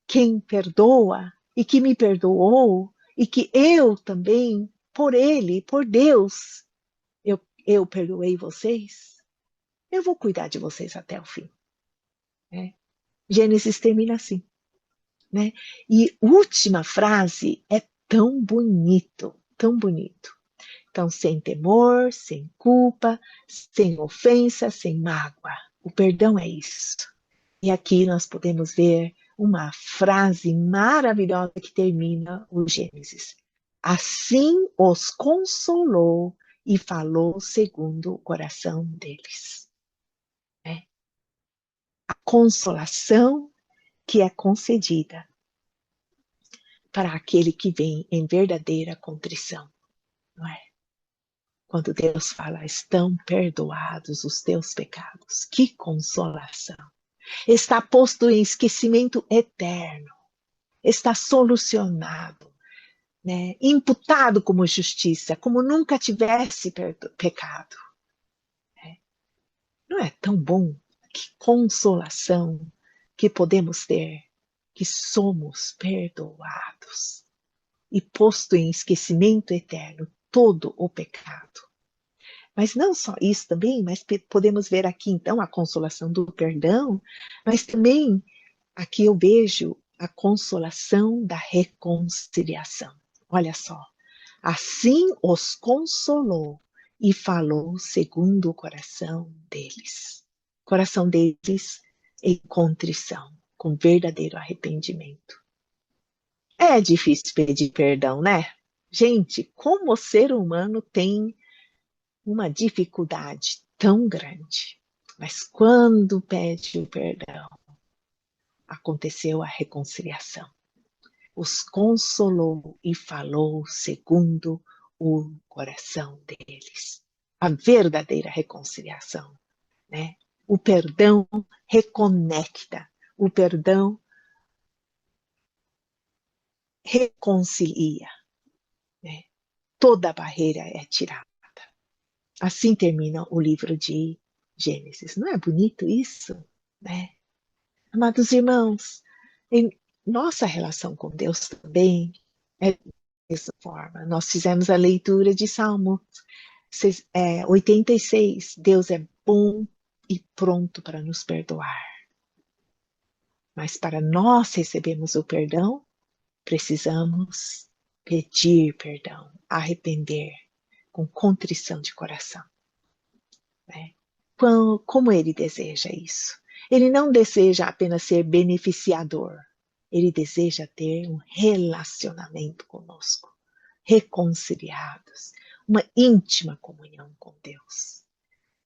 quem perdoa e que me perdoou, e que eu também, por Ele, por Deus, eu perdoei vocês, eu vou cuidar de vocês até o fim. Né? Gênesis termina assim. Né? E última frase é tão bonito, tão bonito. Então, sem temor, sem culpa, sem ofensa, sem mágoa. O perdão é isso. E aqui nós podemos ver uma frase maravilhosa que termina o Gênesis. Assim os consolou e falou segundo o coração deles. É. A consolação que é concedida para aquele que vem em verdadeira contrição, não é? Quando Deus fala, estão perdoados os teus pecados. Que consolação! Está posto em esquecimento eterno. Está solucionado, né? Imputado como justiça, como nunca tivesse pecado. Né? Não é tão bom? Que consolação que podemos ter, que somos perdoados e posto em esquecimento eterno todo o pecado. Mas não só isso também, mas podemos ver aqui então a consolação do perdão, mas também aqui eu vejo a consolação da reconciliação. Olha só, assim os consolou e falou segundo o coração deles. Coração deles em contrição, com verdadeiro arrependimento. É difícil pedir perdão, né? Gente, como o ser humano tem uma dificuldade tão grande. Mas quando pede o perdão, aconteceu a reconciliação. Os consolou e falou segundo o coração deles. A verdadeira reconciliação, né? O perdão reconecta, o perdão reconcilia, né? Toda barreira é tirada. Assim termina o livro de Gênesis. Não é bonito isso? Né? Amados irmãos, em nossa relação com Deus também é dessa forma. Nós fizemos a leitura de Salmo 86. Deus é bom e pronto para nos perdoar. Mas para nós recebermos o perdão, precisamos pedir perdão, arrepender, com contrição de coração. Né? Como ele deseja isso? Ele não deseja apenas ser beneficiador, ele deseja ter um relacionamento conosco, reconciliados, uma íntima comunhão com Deus.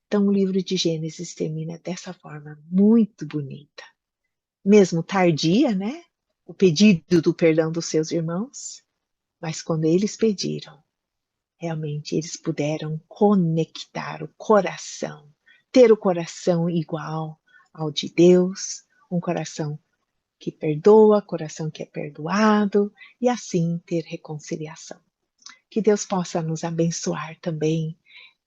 Então o livro de Gênesis termina dessa forma muito bonita, mesmo tardia, né? O pedido do perdão dos seus irmãos, mas quando eles pediram, realmente eles puderam conectar o coração, ter o coração igual ao de Deus, um coração que perdoa, coração que é perdoado, e assim ter reconciliação. Que Deus possa nos abençoar também,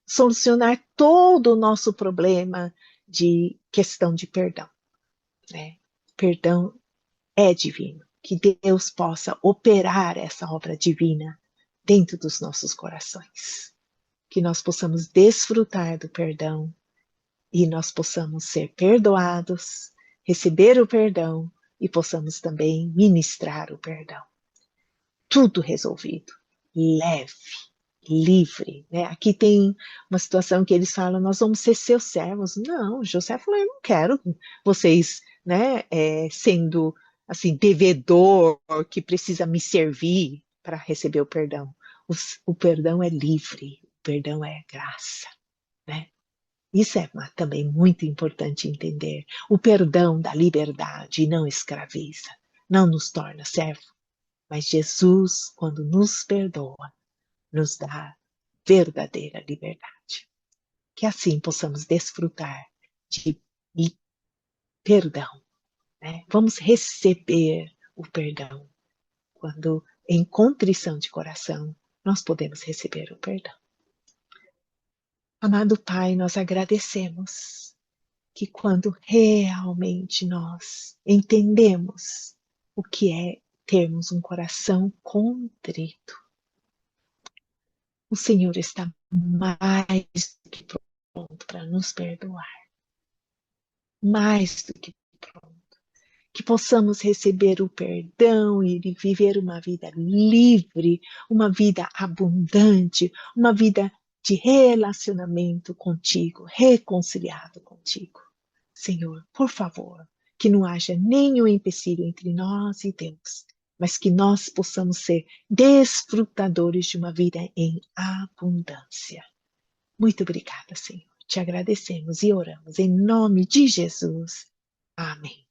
solucionar todo o nosso problema de questão de perdão. Né? Perdão é divino. Que Deus possa operar essa obra divina dentro dos nossos corações. Que nós possamos desfrutar do perdão e nós possamos ser perdoados, receber o perdão e possamos também ministrar o perdão. Tudo resolvido, leve, livre. Né? Aqui tem uma situação que eles falam, nós vamos ser seus servos. Não, José falou, eu não quero vocês, né, sendo assim, devedor, que precisa me servir. para receber o perdão. O perdão é livre, o perdão é graça, né? Isso é também muito importante entender. O perdão dá liberdade e não escraviza, não nos torna servo. Mas Jesus, quando nos perdoa, nos dá verdadeira liberdade. Que assim possamos desfrutar de perdão, né? Vamos receber o perdão. Quando em contrição de coração, nós podemos receber o perdão. Amado Pai, nós agradecemos que quando realmente nós entendemos o que é termos um coração contrito, o Senhor está mais do que pronto para nos perdoar. Mais do que pronto. Que possamos receber o perdão e viver uma vida livre, uma vida abundante, uma vida de relacionamento contigo, reconciliado contigo. Senhor, por favor, que não haja nenhum empecilho entre nós e Deus, mas que nós possamos ser desfrutadores de uma vida em abundância. Muito obrigada, Senhor. Te agradecemos e oramos em nome de Jesus. Amém.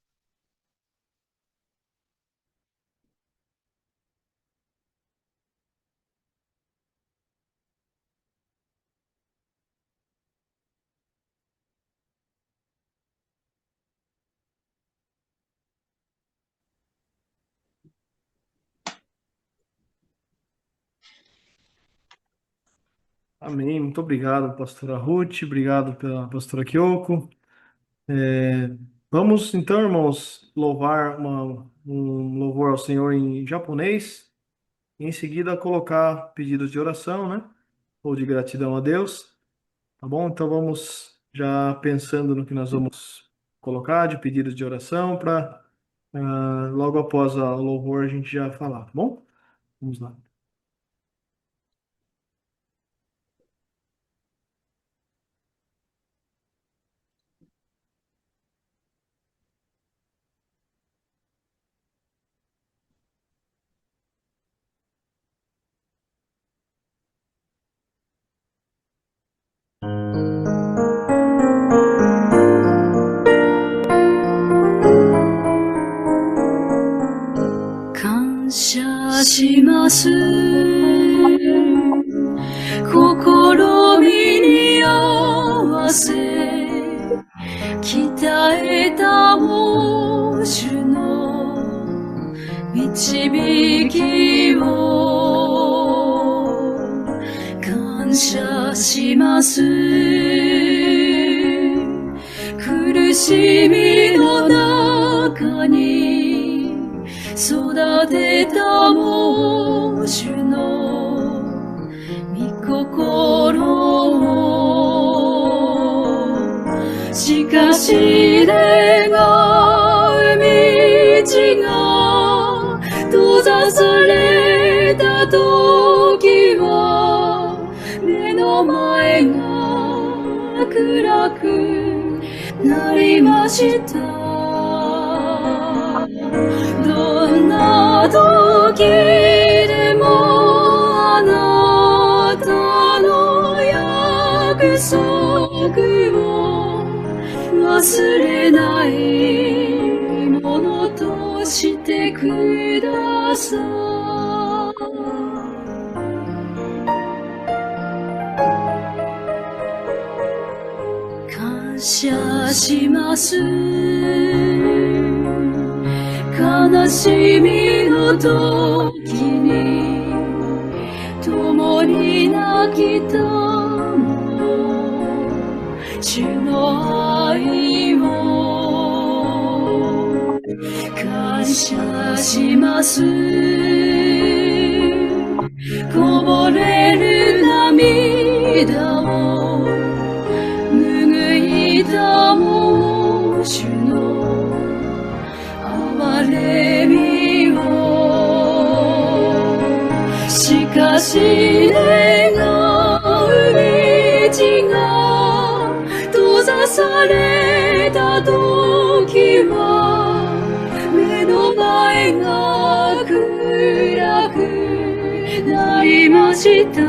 Amém. Muito obrigado, pastora Ruth. Obrigado pela pastora Kyoko. Vamos então, irmãos, louvar um louvor ao Senhor em japonês. E em seguida, colocar pedidos de oração, né? Ou de gratidão a Deus. Tá bom? Então vamos já pensando no que nós vamos colocar de pedidos de oração para logo após o louvor a gente já falar, tá bom? Vamos lá. Kansha shimasu. 心身に合わせ鍛えたもう主の導きを感謝します。苦しみの中に育てたもう主の心をしかし願う道が閉ざされた時は目の前が暗くなりました。どんな時でも約束を忘れないものとしてください。感謝します。悲しみの時に共に泣きた主の愛を感謝します。こぼれる涙を拭いたもう主の憐れみをしかし願う道が閉ざされた時は目の前が暗なりました。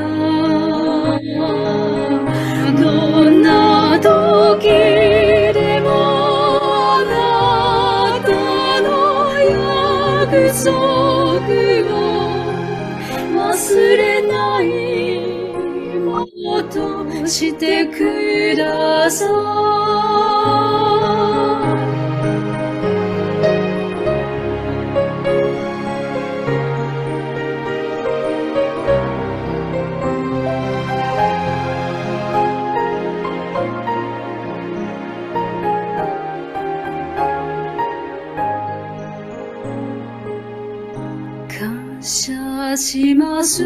どんな時でもあなたの約束を忘れないものとしてください。感謝します。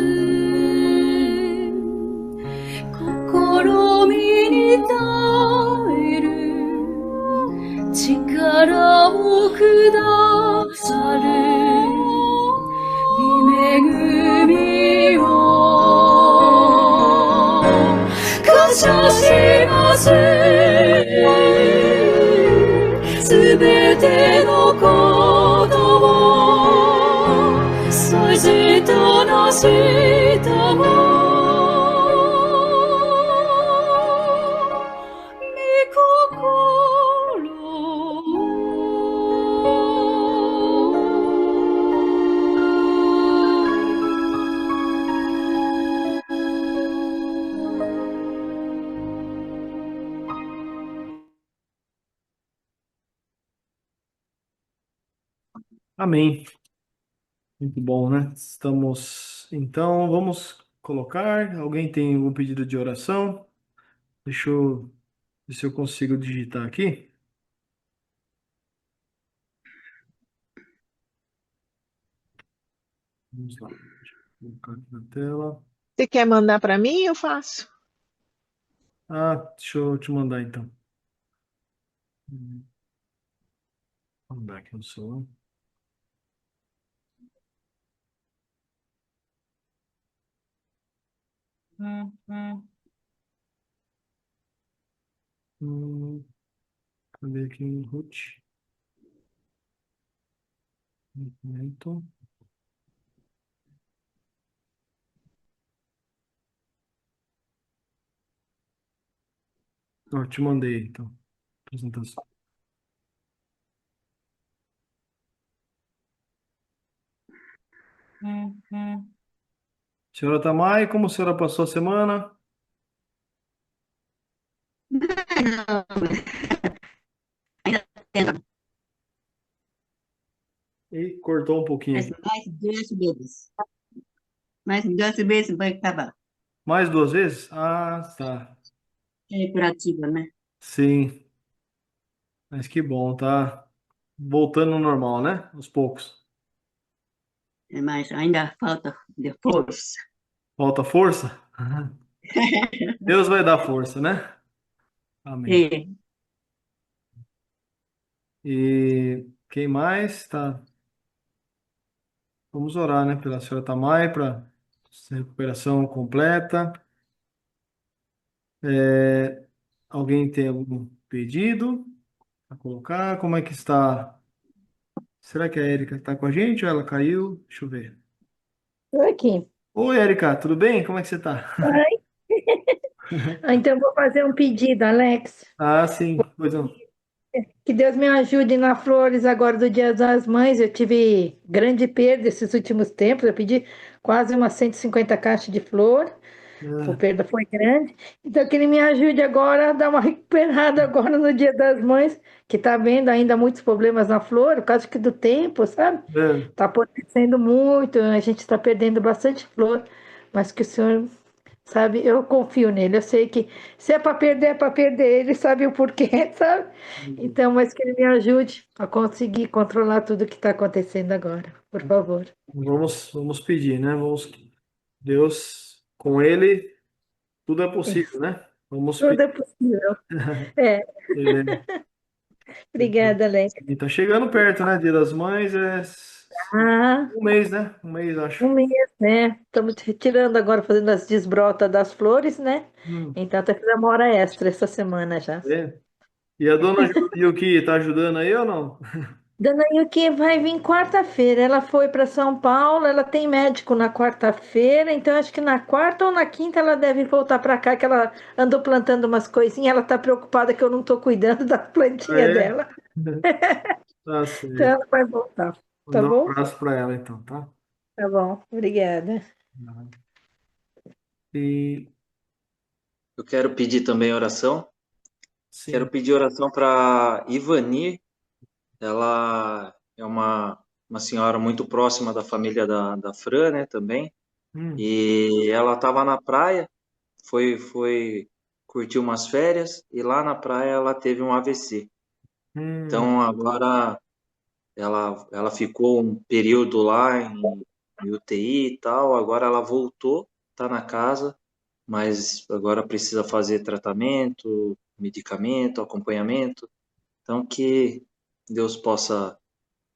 心身に耐える力をくださる恵みを感謝します。すべてのことを祭司となしたもAmém. Muito bom, né? Então, vamos colocar. Alguém tem algum pedido de oração? Deixa eu ver se eu consigo digitar aqui. Vamos lá. Deixa eu colocar aqui na tela. Você quer mandar para mim? Eu faço. Deixa eu te mandar então. Vou mandar aqui no celular. Cadê aqui, Ruth? Momento. Te mandei então. Apresentação. Senhora Tamai, como a senhora passou a semana? E cortou um pouquinho Mas aqui. mais 2 vezes. Mais 2 vezes vai acabar. Mais 2 vezes? Tá. É curativo, né? Sim. Mas que bom, tá voltando ao normal, né? Aos poucos. Mas ainda falta de força. Falta força? Deus vai dar força, né? Amém. É, E quem mais? Tá. Vamos orar, né? Pela senhora Tamai, para recuperação completa. Alguém tem algum pedido para colocar? Como é que está? Será que a Érica está com a gente ou ela caiu? Deixa eu ver. Tô aqui. Oi, Érica, tudo bem? Como é que você está? Então, eu vou fazer um pedido, Alex. Sim. Pois não. Que Deus me ajude na Flores agora do Dia das Mães. Eu tive grande perda esses últimos tempos. Eu pedi quase umas 150 caixas de flor. A perda foi grande. Então, que ele me ajude agora a dar uma recuperada agora no Dia das Mães, que está vendo ainda muitos problemas na flor, por causa que do tempo, sabe? Está apodrecendo muito, a gente está perdendo bastante flor, mas que o Senhor, sabe, eu confio nele. Eu sei que se é para perder, ele sabe o porquê, sabe? Então, mas que ele me ajude a conseguir controlar tudo que está acontecendo agora, por favor. Vamos pedir, né? Deus, com Ele, tudo é possível, né? Vamos Tudo pedir. é possível. É. Ele Obrigada, Alex. está chegando perto, né? Dia das Mães Ah, um mês, né? Um mês, acho. um mês, né? Estamos retirando agora, fazendo as desbrotas das flores, né? Hum, Então, até fizemos uma hora extra essa semana já. E a dona Yuki está ajudando aí ou não? Dona Yuki vai vir quarta-feira. Ela foi para São Paulo, ela tem médico na quarta-feira, então acho que na quarta ou na quinta ela deve voltar para cá, que ela andou plantando umas coisinhas, ela tá preocupada que eu não tô cuidando da Ah, plantinha é? dela. Tá Então certo. ela vai voltar, tá Mandar um bom? abraço para ela, então, tá? Tá bom, obrigada. E, Eu quero pedir também oração. Quero sim. pedir oração para Ivani. Ela é uma senhora muito próxima da família da Fran, né, também. Hum, E ela estava na praia, foi curtir umas férias, e lá na praia ela teve um AVC. hum, Então agora ela ficou um período lá em UTI e tal, agora ela voltou, está na casa, mas agora precisa fazer tratamento, medicamento, acompanhamento. Então que Deus possa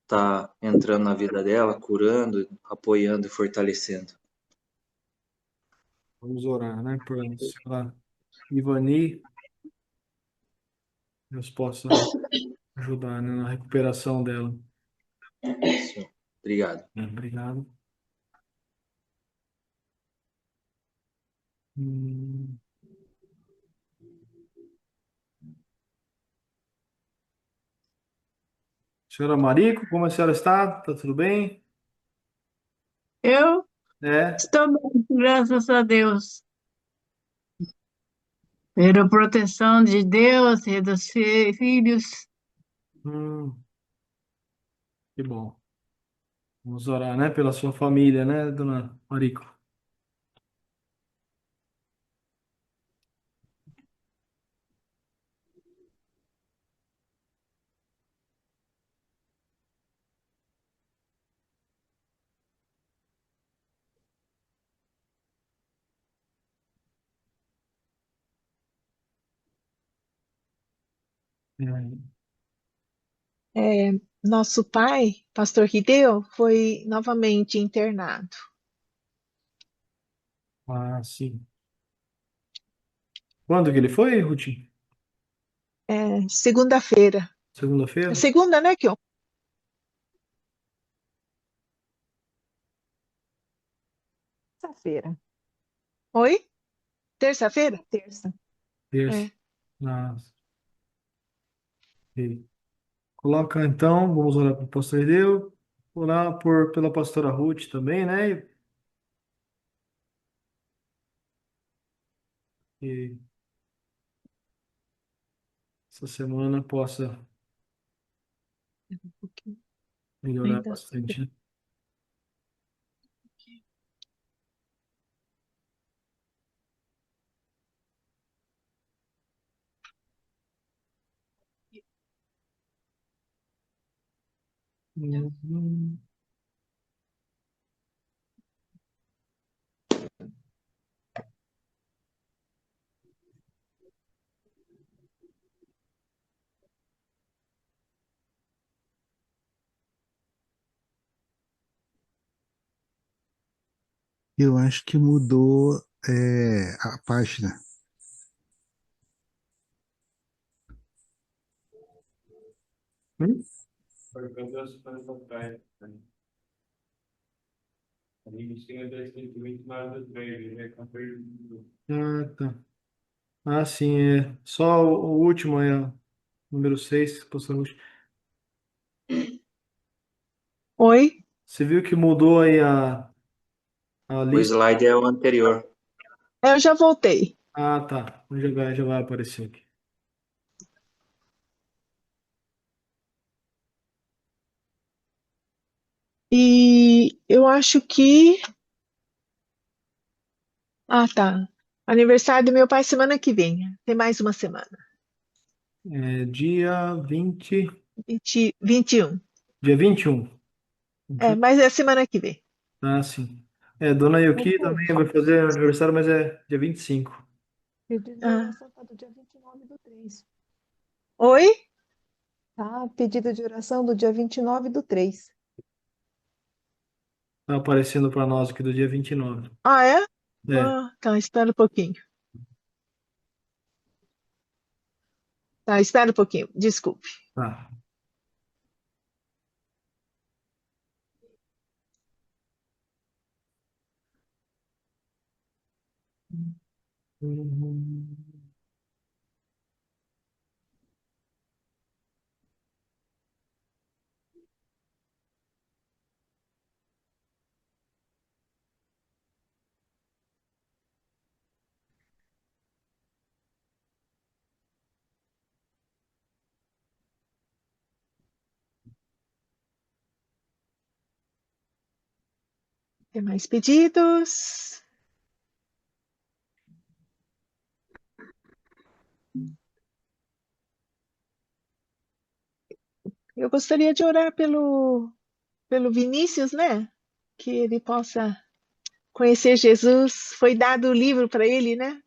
estar entrando na vida dela, curando, apoiando e fortalecendo. vamos orar, né? Por ela. Ivani, Deus possa ajudar, né, na recuperação dela. Isso. Obrigado. Obrigado. Hum. Senhora Marico, como a senhora está? Tá tudo bem? Eu É. estou bem, graças a Deus. Pela proteção de Deus e dos filhos. Hum, que bom. Vamos orar, né, pela sua família, né, dona Marico? É. É, nosso pai, pastor Rideu, foi novamente internado. Ah, sim. Quando que ele foi, Ruth? É, segunda-feira. É Segunda-feira? segunda, né, Kio? Terça-feira. Oi? Terça-feira? Terça. Terça. É. Ah, ok. Coloca então, vamos orar para o pastor Ideu, orar pela pastora Ruth também, né? E essa semana possa melhorar Ainda. bastante, né? Uhum. Eu acho que mudou a página. Hum? Ah, tá. Ah, sim, é. Só o último, número 6, pastor Ruth. Oi? Você viu que mudou aí a O lista? slide é o anterior. Eu já voltei. Ah, tá. Já vai aparecer aqui. E eu acho que. Ah, tá. Aniversário do meu pai semana que vem. Tem mais uma semana. É dia 20, 21. dia 21. É, mas é semana que vem. Ah, sim. É, Dona Yuki também Ruth, vai fazer aniversário, mas é dia 25. pedido de Ah. oração tá do dia 29/3. Oi? Tá? Pedido de oração do dia 29/3. Tá aparecendo para nós aqui do dia 29. Ah, é? É, Ah, tá, espera um pouquinho. Tá, espera um pouquinho. Desculpe. tá. Uhum. Tem mais pedidos? Eu gostaria de orar pelo Vinícius, né? Que ele possa conhecer Jesus. Foi dado o livro para ele, né?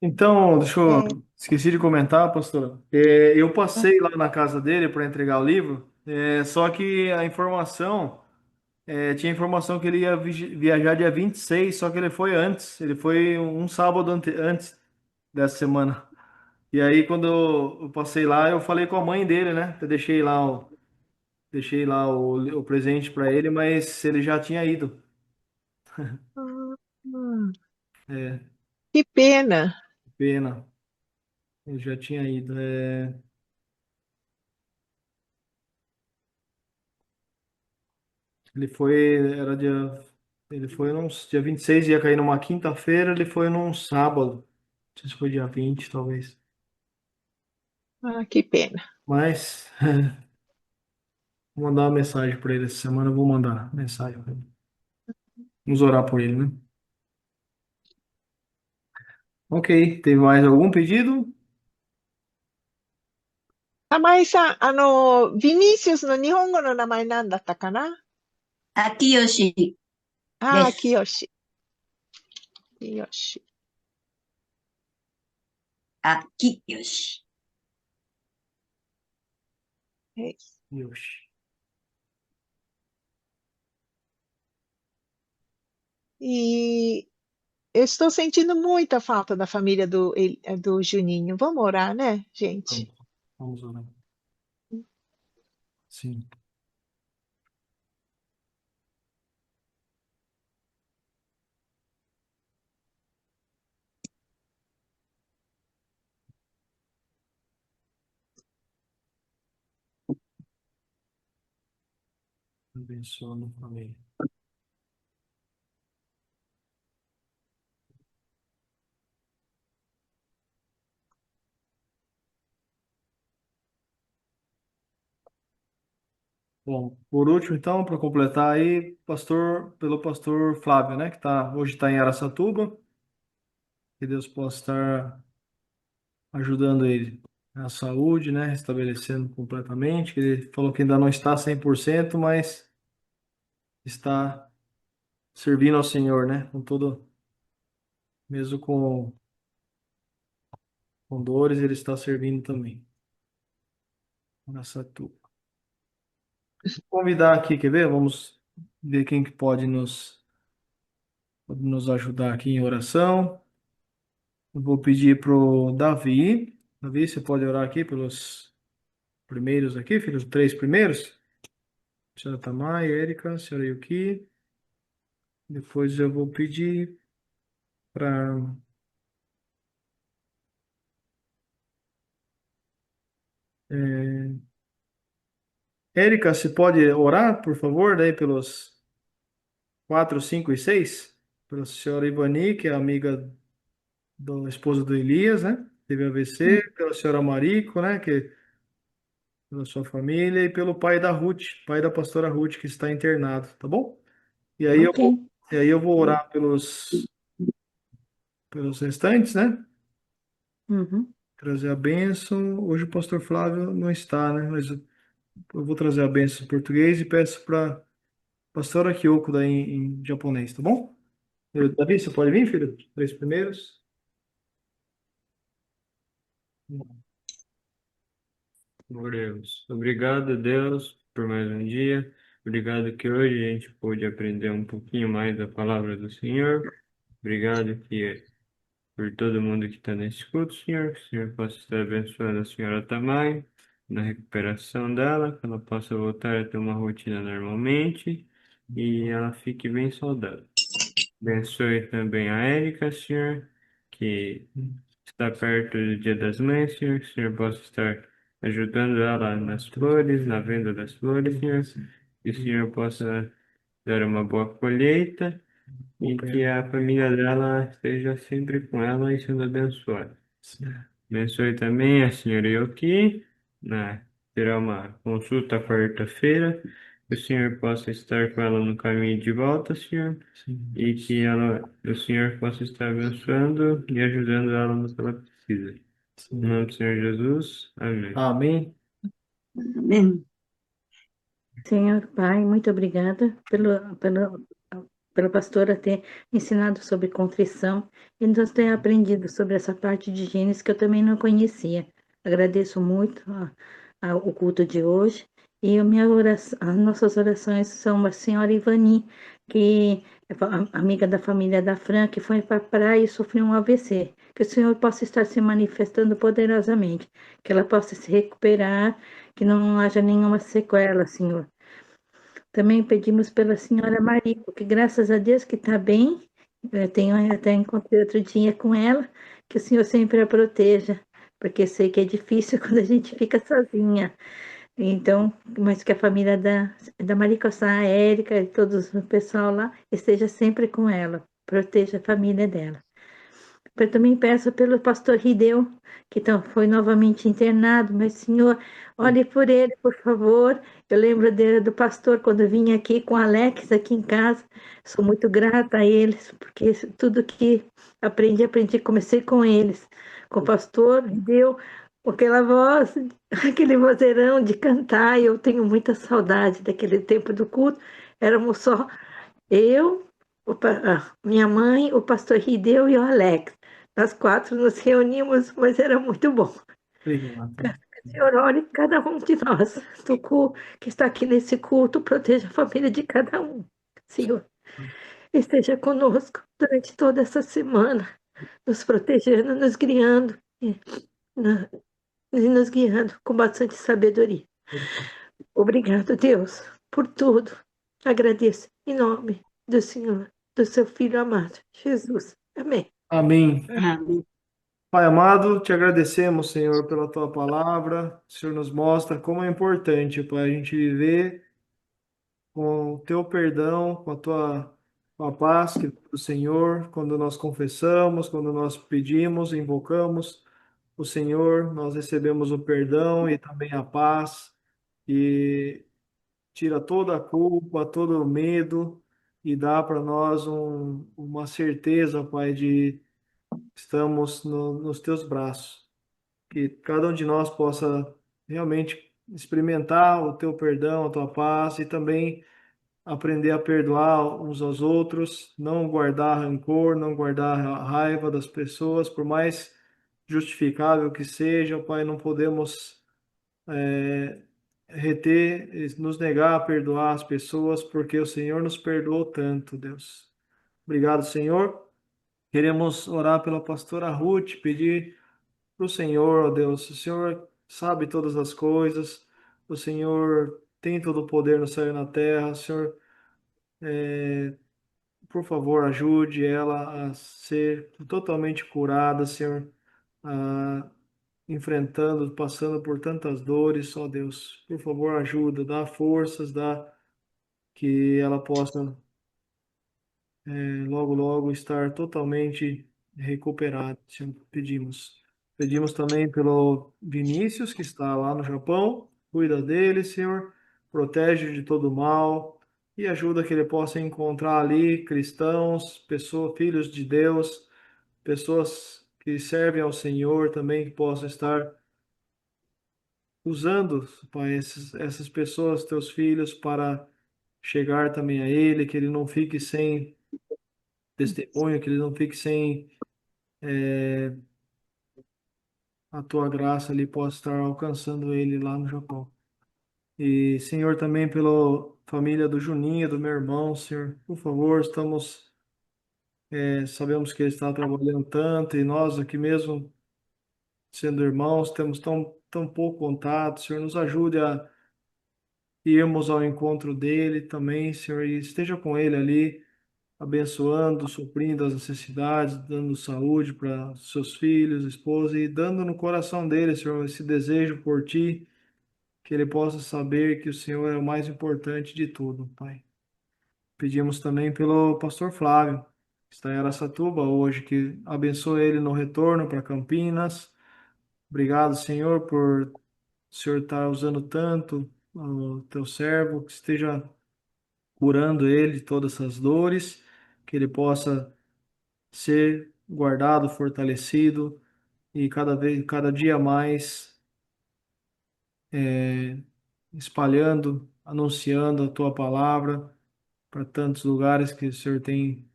Então, É. esqueci de comentar, pastora. Eu passei lá na casa dele para entregar o livro, só que a informação, tinha informação que ele ia viajar dia 26, só que ele foi antes, ele foi um sábado antes dessa semana. E aí, quando eu passei lá, eu falei com a mãe dele, né? Eu deixei lá o presente para ele, mas ele já tinha ido. Ah, É, que pena. pena, ele já tinha ido. Ele foi, era dia, ele foi dia 26, ia cair numa quinta-feira, ele foi num sábado. Não sei se foi dia 20, talvez. Ah, que pena. Mas, vou mandar uma mensagem para ele essa semana, eu vou mandar mensagem para ele. Vamos orar por ele, né? Ok, tem mais algum pedido? 玉井さん、ビニシウスの日本語の名前何だったかな？秋吉でああ、す。清。清。秋吉。É. Yoshi. E eu estou sentindo muita falta da família do Juninho. Vamos orar, né, gente? Vamos, vamos orar. Sim. Abençoa a família. Bom, por último, então, para completar aí, pelo pastor Flávio, né, que hoje está em Araçatuba, que Deus possa estar ajudando ele na saúde, né, restabelecendo completamente, que ele falou que ainda não está 100%, mas está servindo ao Senhor, né, mesmo com dores, ele está servindo também. Araçatuba. Vou convidar aqui, quer ver? Vamos ver quem que pode nos ajudar aqui em oração. Eu vou pedir pro Davi. Davi, você pode orar aqui pelos primeiros aqui, filhos, os três primeiros? Senhora Tamai, Érica, senhora Yuki. Depois eu vou pedir para Érica, você pode orar, por favor, daí pelos 4, 5 e 6? Pela senhora Ivani, que é amiga do esposo do Elias, né? Teve AVC, pela senhora Marico, né? Pela sua família, e pelo pai da Ruth, pai da pastora Ruth, que está internado, tá bom? E aí eu Ok. vou, e aí eu vou orar pelos restantes, né? Uhum. Trazer a bênção. Hoje o pastor Flávio não está, né? Mas eu vou trazer a bênção em português e peço para pastora Kyoko daí em japonês, tá bom? Davi, você pode vir, filho? Os três primeiros. Glória a Deus. Obrigado, Deus, por mais um dia. Obrigado que hoje a gente pôde aprender um pouquinho mais da palavra do Senhor. Obrigado por todo mundo que está nesse culto, Senhor. Que o Senhor possa estar abençoando a senhora Tamai na recuperação dela, que ela possa voltar a ter uma rotina normalmente e ela fique bem saudável. Abençoe também a Érica, Senhor. que está perto do Dia das Mães, Senhor, que o Senhor possa estar ajudando ela nas flores, na venda das flores, Senhor, que o Senhor possa dar uma boa colheita e que a família dela esteja sempre com ela e sendo abençoada. Abençoe também a senhora Yoki, né? Terá uma consulta quarta-feira, que o senhor possa estar com ela no caminho de volta, senhor, e que o senhor possa estar abençoando e ajudando ela no que ela precisa. Em nome do Senhor Jesus, amém. Amém. Amém. Senhor Pai, muito obrigada pela pastora ter ensinado sobre contrição e nos ter aprendido sobre essa parte de Gênesis que eu também não conhecia. Agradeço muito o culto de hoje e as nossas orações são a senhora Ivani, que é amiga da família da Fran, que foi para a praia e sofreu um AVC. Que o Senhor possa estar se manifestando poderosamente, que ela possa se recuperar, que não haja nenhuma sequela, Senhor. Também pedimos pela senhora Marico, que graças a Deus que está bem, eu tenho até encontrei outro dia com ela, que o Senhor sempre a proteja, porque sei que é difícil quando a gente fica sozinha. Então, mas que a família da Marico, a Érica e todo o pessoal lá esteja sempre com ela, proteja a família dela. Eu também peço pelo pastor Rideu, que foi novamente internado, mas, Senhor, olhe por ele, por favor. Eu lembro do pastor quando eu vim aqui com o Alex aqui em casa. Sou muito grata a eles, porque tudo que aprendi, comecei com eles. Com o pastor Rideu, com aquela voz, aquele vozeirão de cantar, e eu tenho muita saudade daquele tempo do culto. Éramos só eu, minha mãe, o pastor Rideu e o Alex. Nós quatro nos reunimos, mas era muito bom. Obrigado. Que o Senhor olhe cada um de nós, que está aqui nesse culto, proteja a família de cada um. Senhor, esteja conosco durante toda essa semana, nos protegendo, nos guiando e nos guiando com bastante sabedoria. Obrigado, Deus, por tudo. Agradeço em nome do Senhor, do seu Filho amado, Jesus. Amém. Amém. Amém. Pai amado, te agradecemos, Senhor, pela tua palavra. O Senhor nos mostra como é importante, Pai, a gente viver com o teu perdão, com a paz que vem do Senhor, quando nós confessamos, quando nós pedimos, invocamos o Senhor, nós recebemos o perdão e também a paz, e tira toda a culpa, todo o medo, e dá para nós uma certeza, Pai, de estamos nos teus braços. Que cada um de nós possa realmente experimentar o teu perdão, a tua paz e também aprender a perdoar uns aos outros, não guardar rancor, não guardar a raiva das pessoas, por mais justificável que seja, Pai, não podemos reter, nos negar a perdoar as pessoas, porque o Senhor nos perdoou tanto, Deus. Obrigado, Senhor. Queremos orar pela pastora Ruth, pedir para o Senhor, ó Deus. O Senhor sabe todas as coisas, o Senhor tem todo o poder no céu e na terra. O Senhor, por favor, ajude ela a ser totalmente curada, Senhor, a, enfrentando, passando por tantas dores, ó Deus. Por favor, ajuda, dá forças, dá que ela possa logo, logo estar totalmente recuperado, Senhor, pedimos. Pedimos também pelo Vinícius, que está lá no Japão. Cuida dele, Senhor. Protege de todo mal e ajuda que ele possa encontrar ali cristãos, pessoas, filhos de Deus, pessoas que servem ao Senhor também, que possam estar usando, Pai, essas pessoas, teus filhos, para chegar também a Ele, que ele não fique sem testemunho, que ele não fique sem a tua graça ali, possa estar alcançando ele lá no Japão. E, Senhor, também pela família do Juninho, do meu irmão, Senhor, por favor, sabemos que ele está trabalhando tanto e nós aqui mesmo, sendo irmãos, temos tão pouco contato, Senhor, nos ajude a irmos ao encontro dele também, Senhor, e esteja com ele ali, abençoando, suprindo as necessidades, dando saúde para seus filhos, esposa, e dando no coração dele, Senhor, esse desejo por ti, que ele possa saber que o Senhor é o mais importante de tudo, Pai. Pedimos também pelo pastor Flávio, que está em Araçatuba hoje, que abençoe ele no retorno para Campinas. Obrigado, Senhor, por o Senhor estar usando tanto o teu servo, que esteja curando ele de todas essas dores, que ele possa ser guardado, fortalecido e cada dia mais espalhando, anunciando a tua palavra para tantos lugares que o Senhor tem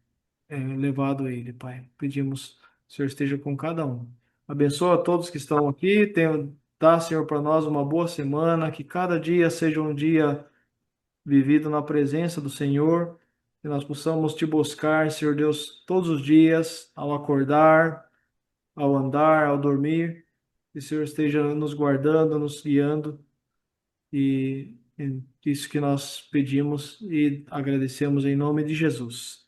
levado ele, Pai. Pedimos que o Senhor esteja com cada um. Abençoa todos que estão aqui, dá, Senhor, para nós uma boa semana, que cada dia seja um dia vivido na presença do Senhor, que nós possamos te buscar, Senhor Deus, todos os dias, ao acordar, ao andar, ao dormir, que o Senhor esteja nos guardando, nos guiando, e isso que nós pedimos e agradecemos em nome de Jesus.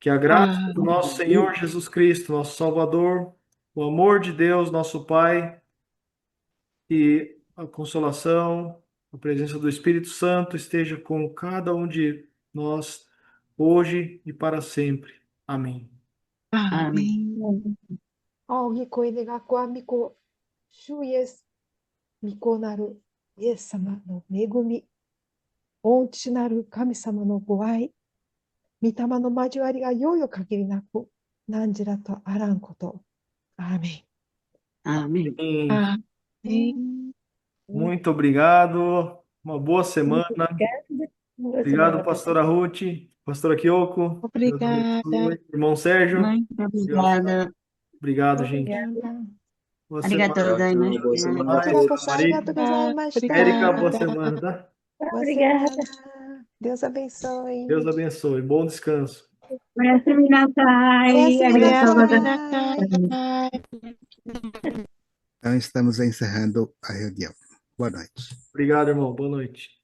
Que a graça do nosso Senhor Jesus Cristo, nosso Salvador, o amor de Deus, nosso Pai, e a consolação, a presença do Espírito Santo esteja com cada um de nós, hoje e para sempre. Amém. アーメ Amém. ン。仰ぎ声で学校は御子、主イエス、御子なるイエス様の恵み、恩知なる神様のご愛、御霊の交わりがようよ限りなく、何時らとあらんこと。アーメ Amém. ン。アーメン。 Muito obrigado. Uma boa semana. Boa Obrigado, semana, pastora Ruth, pastora Kyoko. Deus Obrigada. abençoe. Irmão Sérgio. Muito obrigada. Obrigado, gente. Obrigada. Boa Arigatou semana. gozaimashita. Boa semana a こちら todos. こそありがとうございました。 Érica, boa semana, tá? Boa Obrigada. semana. Deus abençoe. Deus abençoe. Bom descanso. おやすみなさおやすい。あみりがとうごなざいます。さい。 Então, estamos encerrando a reunião. Boa noite. Obrigado, irmão. Boa noite.